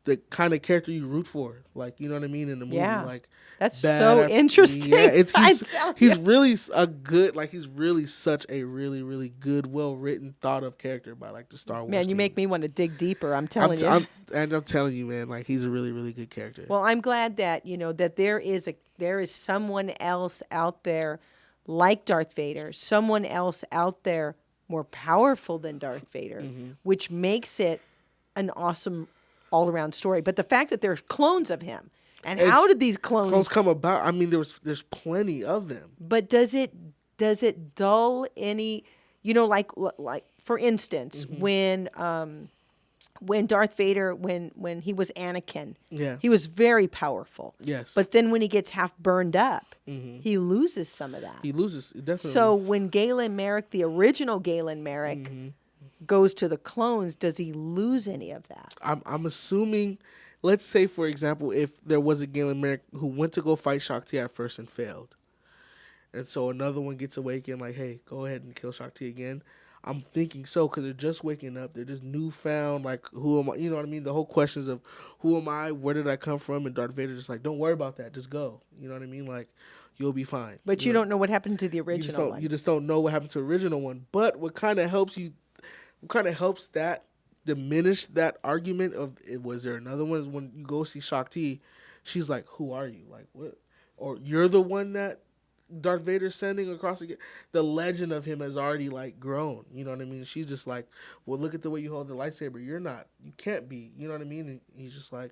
the kind of character you root for. Like, you know what I mean, in the movie. Yeah. Like That's so interesting. Yeah, he's really a good, like he's really such a really, really good, well written, thought of character by like the Star Wars. Man, you team. make me want to dig deeper. I'm telling you. I'm telling you, man, like he's a really, really good character. Well, I'm glad that that there is someone else out there like Darth Vader, someone else out there more powerful than Darth Vader, which makes it an awesome all-around story. But the fact that there's clones of him, and how did these clones come about? I mean, there's plenty of them. But does it dull any? Like for instance, when Darth Vader, when he was Anakin, he was very powerful. Yes. But then when he gets half burned up, he loses some of that. He loses, definitely. So when Galen Merrick, the original Galen Merrick, goes to the clones, does he lose any of that? I'm assuming, let's say, for example, if there was a Galen Merrick who went to go fight Shakti at first and failed, and so another one gets awakened, like, hey, go ahead and kill Shakti again. I'm thinking so, because they're just waking up. They're just newfound, like, who am I? You know what I mean? The whole questions of who am I? Where did I come from? And Darth Vader just like, don't worry about that. Just go. You know what I mean? Like, you'll be fine. But you don't know what happened to the original one. You just don't know what happened to the original one. But what kind of helps that diminish that argument of, was there another one? Is when you go see Shakti, she's like, who are you? Like, what? Or you're the one that Darth Vader's sending across the legend of him has already like grown. You know what I mean? She's just like, well, look at the way you hold the lightsaber. You can't be. You know what I mean? And he's just like,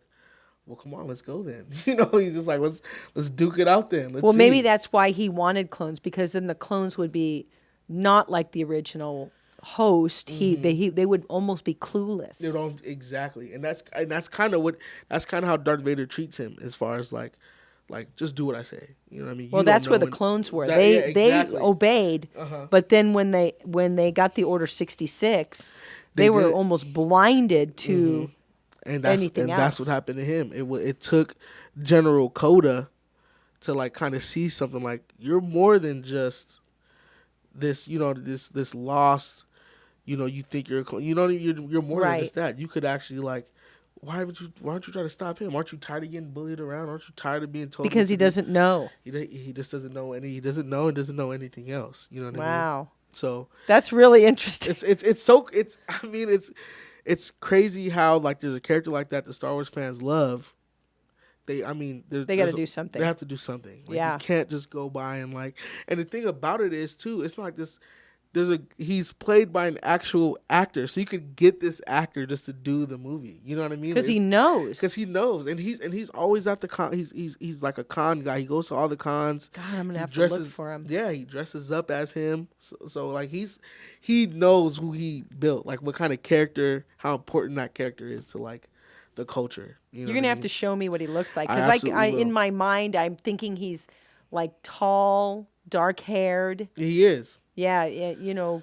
well, come on, let's go then. He's just like, let's duke it out then. Let's see. Maybe that's why he wanted clones, because then the clones would be not like the original host. They would almost be clueless. They don't exactly, and that's kind of how Darth Vader treats him, as far as like just do what I say. You know what I mean? Well, that's where the clones were. They obeyed, but then when they got the Order 66, they were almost blinded to anything else. And that's what happened to him. It took General Coda to like kind of see something like, you're more than just this. This lost. You think you're you're more than just that. You could actually like. Why aren't you trying to stop him? Aren't you tired of getting bullied around? Aren't you tired of being told? Because he doesn't know. He just doesn't know he doesn't know and doesn't know anything else. You know what I mean? Wow. So that's really interesting. It's crazy how like there's a character like that the Star Wars fans love. They got to do something. They have to do something. Like, you can't just go by and like. And the thing about it is too, it's not like this. He's played by an actual actor, so you could get this actor just to do the movie. You know what I mean? Because he knows. And he's always at the con. He's like a con guy. He goes to all the cons. God, I'm gonna have to look for him. Yeah, he dresses up as him. So like he knows who he built, like what kind of character, how important that character is to like the culture. You're gonna have to show me what he looks like, because in my mind I'm thinking he's like tall, dark haired. He is. Yeah,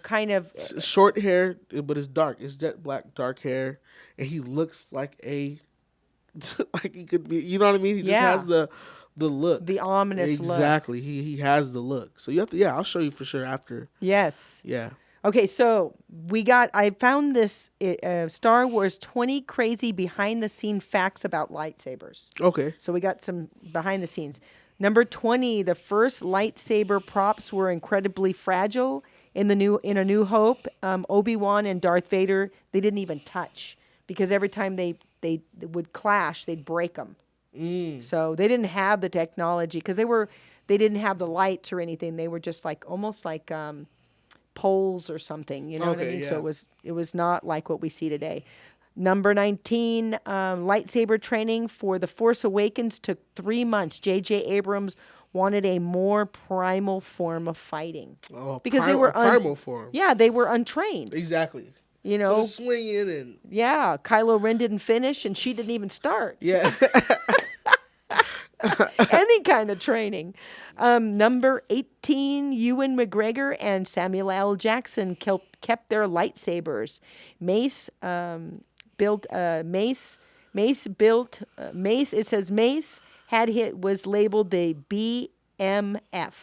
kind of short hair, but it's dark. It's jet black, dark hair, and he looks like like he could be. You know what I mean? He just has the look, the ominous look. Exactly. He has the look. So you have to. Yeah, I'll show you for sure after. Yes. Yeah. Okay, so I found this Star Wars 20 crazy behind the scene facts about lightsabers. Okay. So we got some behind the scenes. Number 20, the first lightsaber props were incredibly fragile in A New Hope. Obi-Wan and Darth Vader, they didn't even touch, because every time they would clash, they'd break them. So they didn't have the technology, because they didn't have the lights or anything. They were just like almost like poles or something. You know what I mean? Yeah. So it was not like what we see today. Number 19, lightsaber training for The Force Awakens took 3 months. J.J. Abrams wanted a more primal form of fighting. Oh, Because they were primal form. Yeah, they were untrained. Exactly. You So know, just swinging and yeah, Kylo Ren didn't finish and she didn't even start. yeah. Any kind of training. Number 18, Ewan McGregor and Samuel L. Jackson kept their lightsabers. Mace built Mace. Mace built Mace. It says Mace was labeled the BMF,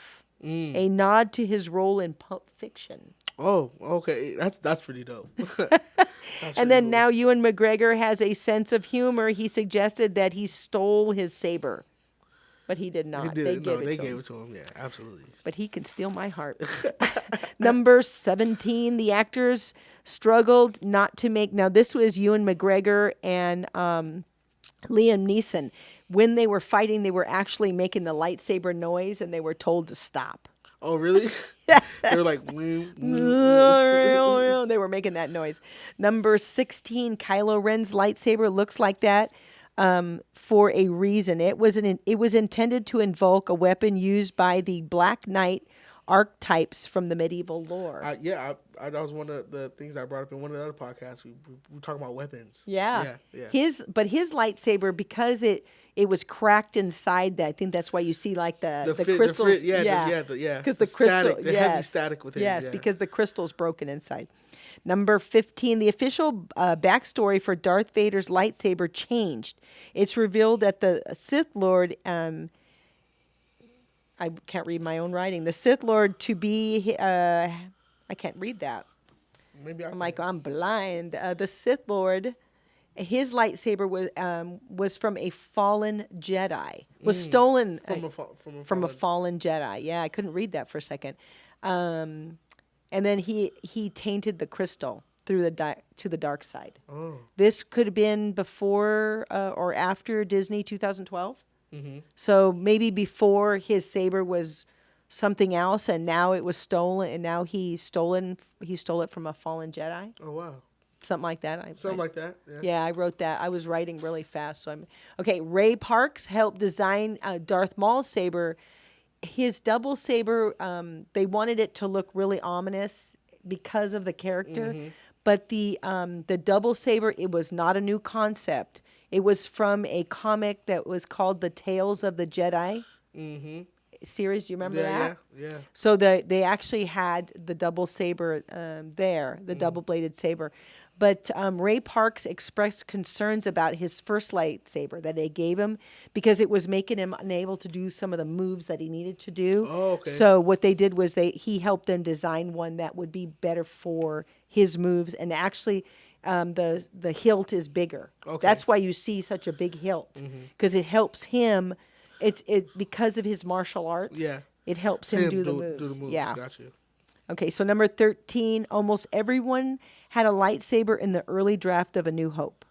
a nod to his role in Pulp Fiction. Oh, okay. That's pretty dope. And then now Ewan McGregor has a sense of humor. He suggested that he stole his saber. But he did not. They gave it to him. Yeah, absolutely. But he can steal my heart. Number 17, the actors struggled not to make. Now, this was Ewan McGregor and Liam Neeson. When they were fighting, they were actually making the lightsaber noise, and they were told to stop. Oh, really? They were like, they were making that noise. Number 16, Kylo Ren's lightsaber looks like that. For a reason. It was intended to invoke a weapon used by the Black Knight archetypes from the medieval lore. That was one of the things I brought up in one of the other podcasts. We were talking about weapons. Yeah. His lightsaber, because it was cracked inside that. I think that's why you see like the crystals. Because the crystal, heavy static within. Yes, because the crystal's broken inside. Number 15, the official backstory for Darth Vader's lightsaber changed. It's revealed that the Sith Lord, I can't read my own writing, the Sith Lord to be, I can't read that. Maybe I'm blind. The Sith Lord, his lightsaber was from a fallen Jedi. Was stolen from a fallen Jedi. Yeah, I couldn't read that for a second. And then he tainted the crystal to the dark side. Oh. This could have been before or after Disney 2012. Mm-hmm. So maybe before his saber was something else, and now it was stolen, and now he stole it from a fallen Jedi. Oh wow. Something like that. Like that. Yeah, I wrote that. I was writing really fast, so okay. Ray Parks helped design Darth Maul's saber. His double saber, they wanted it to look really ominous because of the character. Mm-hmm. But the double saber, it was not a new concept. It was from a comic that was called The Tales of the Jedi series. Do you remember that? Yeah. So they actually had the double saber there, the double-bladed saber. But Ray Parks expressed concerns about his first lightsaber that they gave him because it was making him unable to do some of the moves that he needed to do. Oh, okay. So what they did was he helped them design one that would be better for his moves. And actually, the hilt is bigger. Okay. That's why you see such a big hilt, because it helps him. It because of his martial arts. Yeah. It helps him do the moves. Yeah. Got you. Okay, so number 13, almost everyone had a lightsaber in the early draft of A New Hope.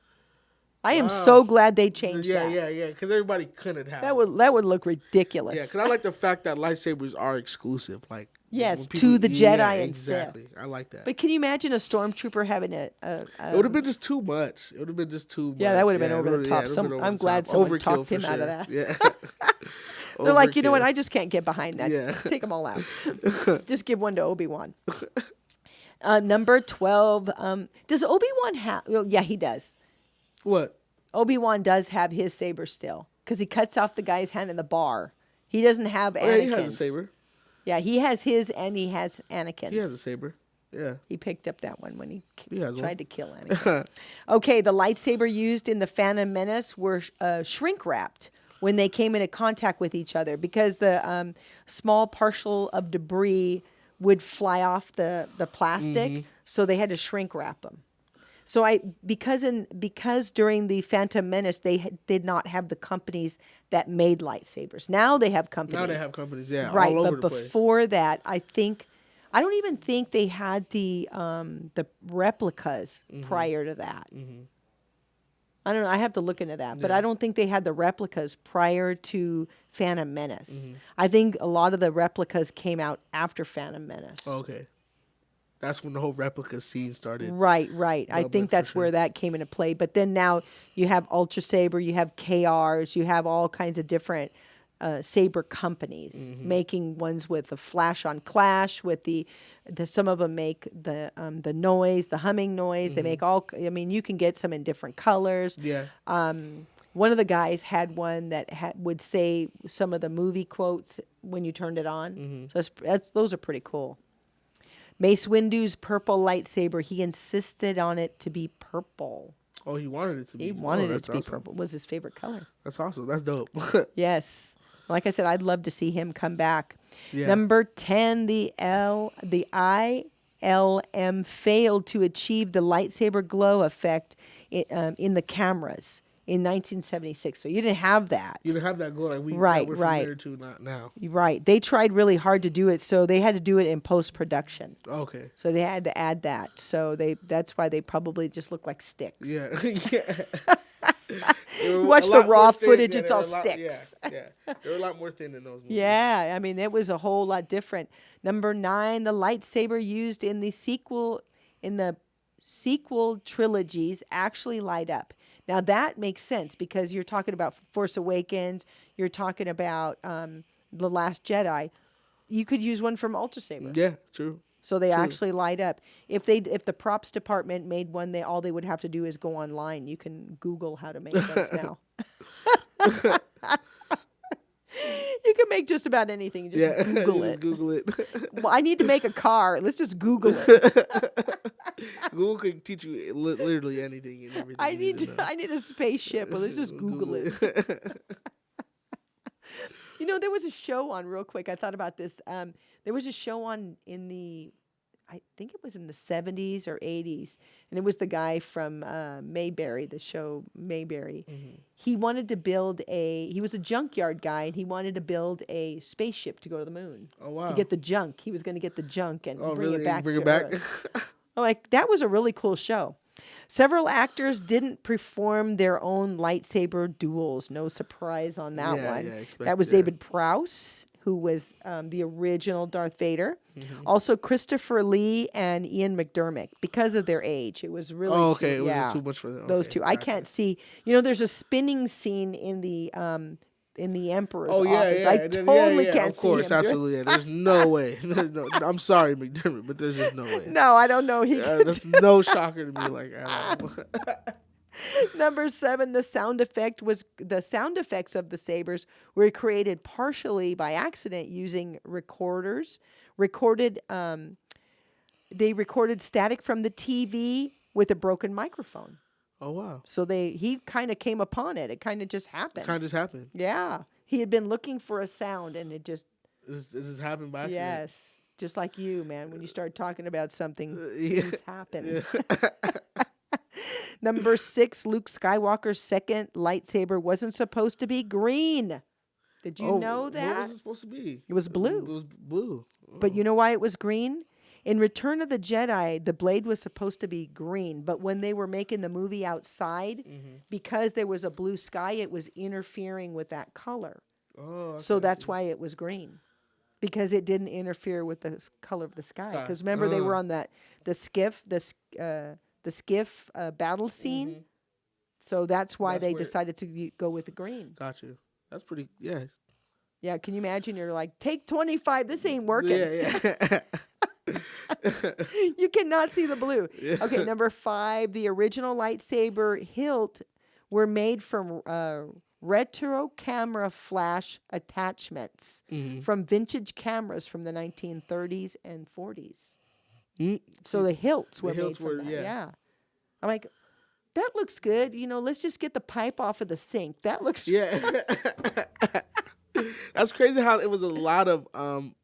I am so glad they changed that. Yeah, because everybody couldn't have that would look ridiculous. Yeah, because I like the fact that lightsabers are exclusive. Like yes, to the Jedi and Sith. Exactly, I like that. But can you imagine a stormtrooper having it would have been just too much. It would have been just too much. Yeah, that would have been over the top. I'm glad someone talked him out of that. Yeah. They're like, you know what? I just can't get behind that. Yeah. Take them all out. Just give one to Obi-Wan. Number 12. Does Obi-Wan have... Oh, yeah, he does. What? Obi-Wan does have his saber still because he cuts off the guy's hand in the bar. He doesn't have Anakin's. Yeah, he has a saber. Yeah, he has his and he has Anakin's. He has a saber. Yeah. He picked up that one when he tried to kill Anakin. Okay, the lightsaber used in the Phantom Menace were shrink-wrapped when they came into contact with each other because the small partial of debris would fly off the plastic, so they had to shrink wrap them. So because during the Phantom Menace they did not have the companies that made lightsabers. Now they have companies. Now they have companies, yeah, right, all over but the place. before that, I don't even think they had the replicas prior to that. I don't know. I have to look into that, but I don't think they had the replicas prior to Phantom Menace. I think a lot of the replicas came out after Phantom Menace. Oh, okay. that's when the whole replica scene started. Right. I Well, think but for that's where sure. that came into play. But then now you have Ultra Saber, you have KRs, you have all kinds of different saber companies Mm-hmm. making ones with the flash on clash, with the some of them make the noise, the humming noise. They make all. I mean, you can get some in different colors. Yeah. One of the guys had one that would say some of the movie quotes when you turned it on. So those are pretty cool. Mace Windu's purple lightsaber, he insisted on it to be purple. Oh, he wanted it to be. He wanted it that's to be awesome. purple. It was his favorite color. That's awesome. That's dope. Yes. Like I said, I'd love to see him come back. Yeah. Number 10, the ILM failed to achieve the lightsaber glow effect in the cameras in 1976. So you didn't have that. You didn't have that glow like Right, we're right. familiar to not now. Right. They tried really hard to do it, so they had to do it in post-production. Okay. So they had to add that. So that's why they probably just look like sticks. Yeah. Yeah. Watch the raw footage, it's all sticks. Yeah. They were a lot more thin in those movies. Yeah, I mean, it was a whole lot different. Number 9, the lightsaber used in the sequel trilogies actually light up. Now that makes sense because you're talking about Force Awakens, you're talking about The Last Jedi. You could use one from Ultra Saber. Yeah, true. So they True. actually light up. If the props department made one, all they would have to do is go online. You can Google how to make those now. You can make just about anything. Just Google you it. just Google it. Well, I need to make a car. Let's just Google it. Google can teach you literally anything and everything. I need a spaceship. Well, let's just Google it. You know, there was a show on real quick. I thought about this. There was a show on I think it was in the 70s or 80s, and it was the guy from Mayberry, the show Mayberry. Mm-hmm. He wanted to he was a junkyard guy, and he wanted to build a spaceship to go to the moon. Oh, wow. To get the junk. He was going to get the junk and bring really? it back Bring to it back? Earth. I'm like, that was a really cool show. Several actors didn't perform their own lightsaber duels. No surprise on that one. That was David Prowse, who was the original Darth Vader. Mm-hmm. Also, Christopher Lee and Ian McDermott, because of their age. It was really it was just too much for them. Those two. I can't see. You know, there's a spinning scene in the Emperor's office. I totally can't see him. Of course, absolutely. Yeah. There's no way. No, I'm sorry, McDermott, but there's just no way. No, I don't know. That's no shocker to me. Like at all. Number 7, the sound effects of the sabers were created partially by accident using recorders. They recorded static from the TV with a broken microphone. Oh wow! So he kind of came upon it. It kind of just happened. Yeah, he had been looking for a sound, and it just happened by accident. Yes, just like you, man. When you start talking about something, things happen. Yeah. Number 6, Luke Skywalker's second lightsaber wasn't supposed to be green. Did you know that? What was it supposed to be? It was blue. It was blue. Oh. But you know why it was green? In Return of the Jedi, the blade was supposed to be green, but when they were making the movie outside, because there was a blue sky, it was interfering with that color. Oh, so that's why it was green, because it didn't interfere with the color of the sky. Because remember, they were on the skiff battle scene, so that's why they decided to go with the green. Got you. That's pretty. Yeah. Yeah. Can you imagine? You're like, take 25. This ain't working. Yeah. You cannot see the blue. Yeah. Okay, number 5, the original lightsaber hilt were made from retro camera flash attachments from vintage cameras from the 1930s and 40s. So the hilts were made from that. Yeah. I'm like, that looks good. You know, let's just get the pipe off of the sink. That looks That's crazy how it was a lot of kind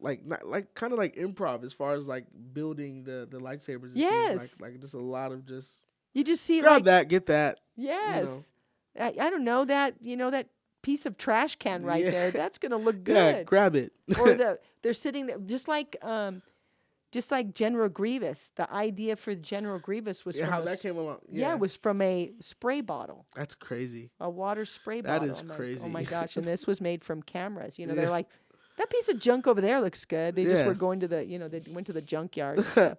of like improv as far as like building the lightsabers. Yes. Like just a lot of just. You just see grab that, get that. Yes. You know. I don't know that, that piece of trash can right there. That's going to look good. Yeah, grab it. Or they're sitting there just like General Grievous. The idea for General Grievous was from how that came along. Yeah, it was from a spray bottle. That's crazy. A water spray bottle. That is crazy. Like, oh my gosh! And this was made from cameras. They're like, That piece of junk over there looks good. They just Yeah. were going to the, they went to the junkyard. and stuff.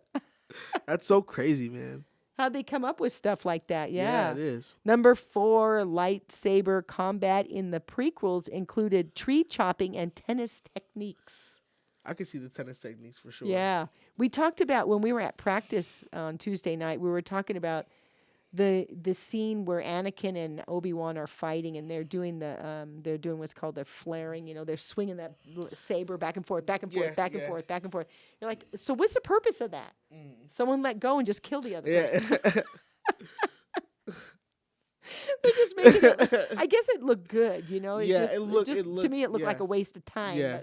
That's so crazy, man. How'd they come up with stuff like that? Yeah. It is. Number 4, lightsaber combat in the prequels included tree chopping and tennis techniques. I can see the tennis techniques for sure. Yeah. We talked about when we were at practice on Tuesday night, we were talking about the scene where Anakin and Obi-Wan are fighting and they're doing what's called the flaring, they're swinging that saber back and forth, back and forth, back and forth, back and forth. You're like, so what's the purpose of that? Someone let go and just kill the other person. They're just making it, I guess it looked good, to me it looked like a waste of time. Yeah.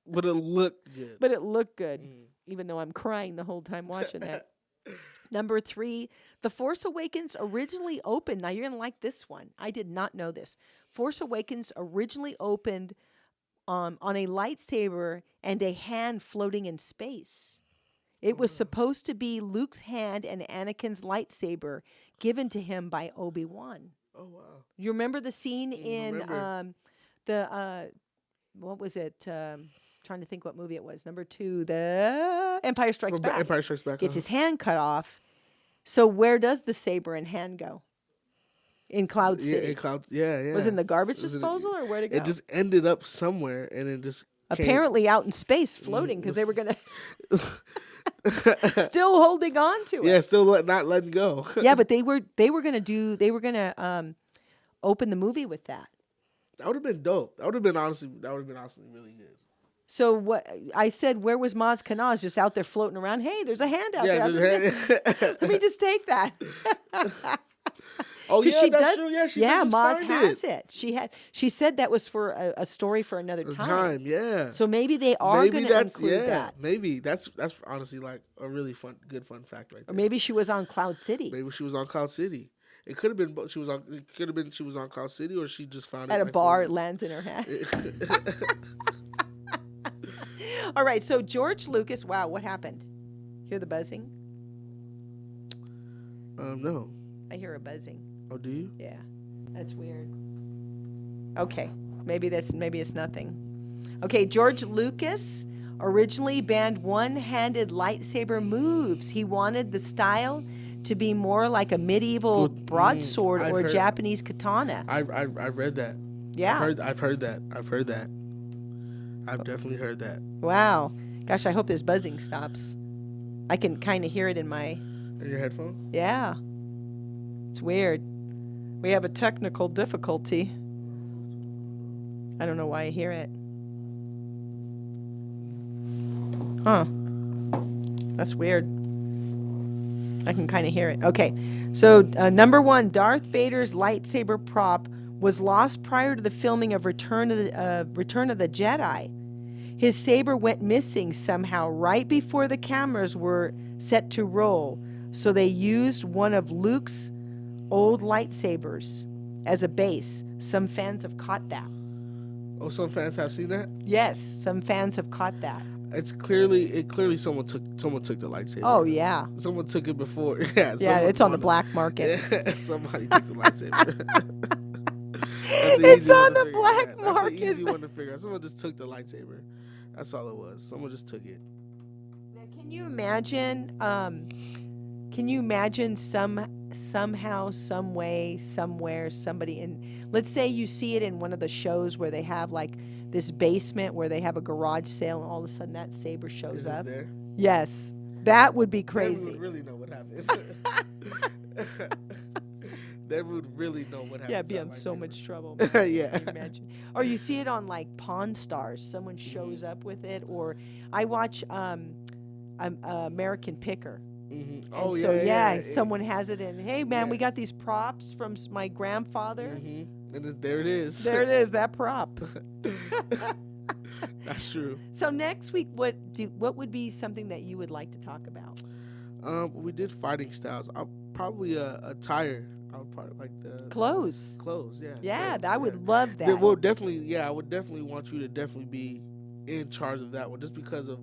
But it looked good. But it looked good, even though I'm crying the whole time watching that. Number 3, The Force Awakens originally opened. Now, you're going to like this one. I did not know this. Force Awakens originally opened on a lightsaber and a hand floating in space. It was supposed to be Luke's hand and Anakin's lightsaber given to him by Obi-Wan. Oh, wow. You remember the scene in what was it? Trying to think what movie it was. Number 2, the Empire Strikes Back. Empire Strikes Back. Gets his hand cut off. So where does the saber and hand go? In Cloud City. Yeah, in Cloud. Yeah. Was it in the garbage disposal or where'd it go? It just ended up somewhere, and it just apparently out in space, floating, because they were gonna still holding on to it. Yeah, still not letting go. Yeah, but they were gonna open the movie with that. That would have been dope. That would have been honestly really good. So what I said, where was Maz Kanaz? Just out there floating around. Hey, there's a hand out there. Let me just take that. Oh yeah, that's true. Yeah, Maz has it. She said that was for a story for another time. Yeah. So maybe they are going to include that. Maybe that's honestly like a really good fun fact right there. Or maybe she was on Cloud City. Maybe she was on Cloud City. It could have been she was on Cloud City, or she just found at it a bar. It lands in her hand. All right, so George Lucas. Wow, what happened? Hear the buzzing? No. I hear a buzzing. Oh, do you? Yeah, that's weird. Okay, maybe it's nothing. Okay, George Lucas originally banned one-handed lightsaber moves. He wanted the style to be more like a medieval broadsword or a Japanese katana. I've read that. Yeah, I've heard that. I've definitely heard that. Wow, gosh, I hope this buzzing stops. I can kind of hear it in your headphones. Yeah, it's weird. We have a technical difficulty. I don't know why I hear it. Huh. That's weird. I can kind of hear it. Okay. So, number 1, Darth Vader's lightsaber prop was lost prior to the filming of Return of the Jedi. His saber went missing somehow right before the cameras were set to roll. So they used one of Luke's old lightsabers as a base. Some fans have caught that. Oh, some fans have seen that? Yes, some fans have caught that. It's clearly someone took the lightsaber. Oh yeah. Someone took it before. Yeah, it's on the black market. Yeah, somebody took the lightsaber. It's on the black market. That's an easy one to figure out. Someone just took the lightsaber. That's all it was. Someone just took it. Now, can you imagine? Somehow, some way, somewhere, somebody in, let's say you see it in one of the shows where they have like this basement where they have a garage sale and all of a sudden that saber shows up. There? Yes. That would be crazy. Then we would really know what happened. Then we would really know what happened. Yeah, be in so much trouble. Yeah. Can you imagine? Or you see it on like Pawn Stars. Someone shows up with it. Or I watch American Picker. Mm-hmm. Oh, yeah. Someone has it in. Hey, man, we got these props from my grandfather. Mm-hmm. And there it is. There it is, that prop. That's true. So next week, what would be something that you would like to talk about? We did fighting styles. I'll probably attire. I would probably like the clothes. Yeah. Yeah, clothes, I would love that. Well, definitely. Yeah, I would definitely want you to definitely be in charge of that one, just because of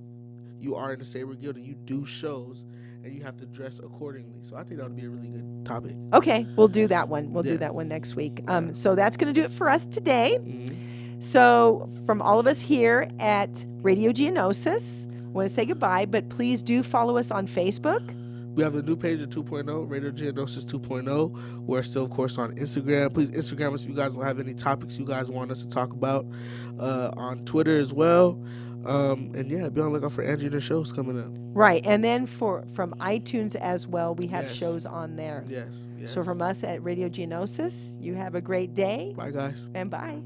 you are in the Saber Guild and you do shows. And you have to dress accordingly. So I think that would be a really good topic. Okay, we'll do that one. We'll do that one next week. So that's going to do it for us today. Mm-hmm. So, from all of us here at Radio Geonosis, I want to say goodbye, but please do follow us on Facebook. We have the new page at 2.0, Radio Geonosis 2.0. We're still, of course, on Instagram. Please Instagram us if you guys will have any topics you guys want us to talk about. On Twitter as well. And yeah, be on the lookout for Angie and her shows coming up. Right. And then from iTunes as well, we have Yes. shows on there. Yes. So from us at Radio Geonosis, you have a great day. Bye, guys. And bye.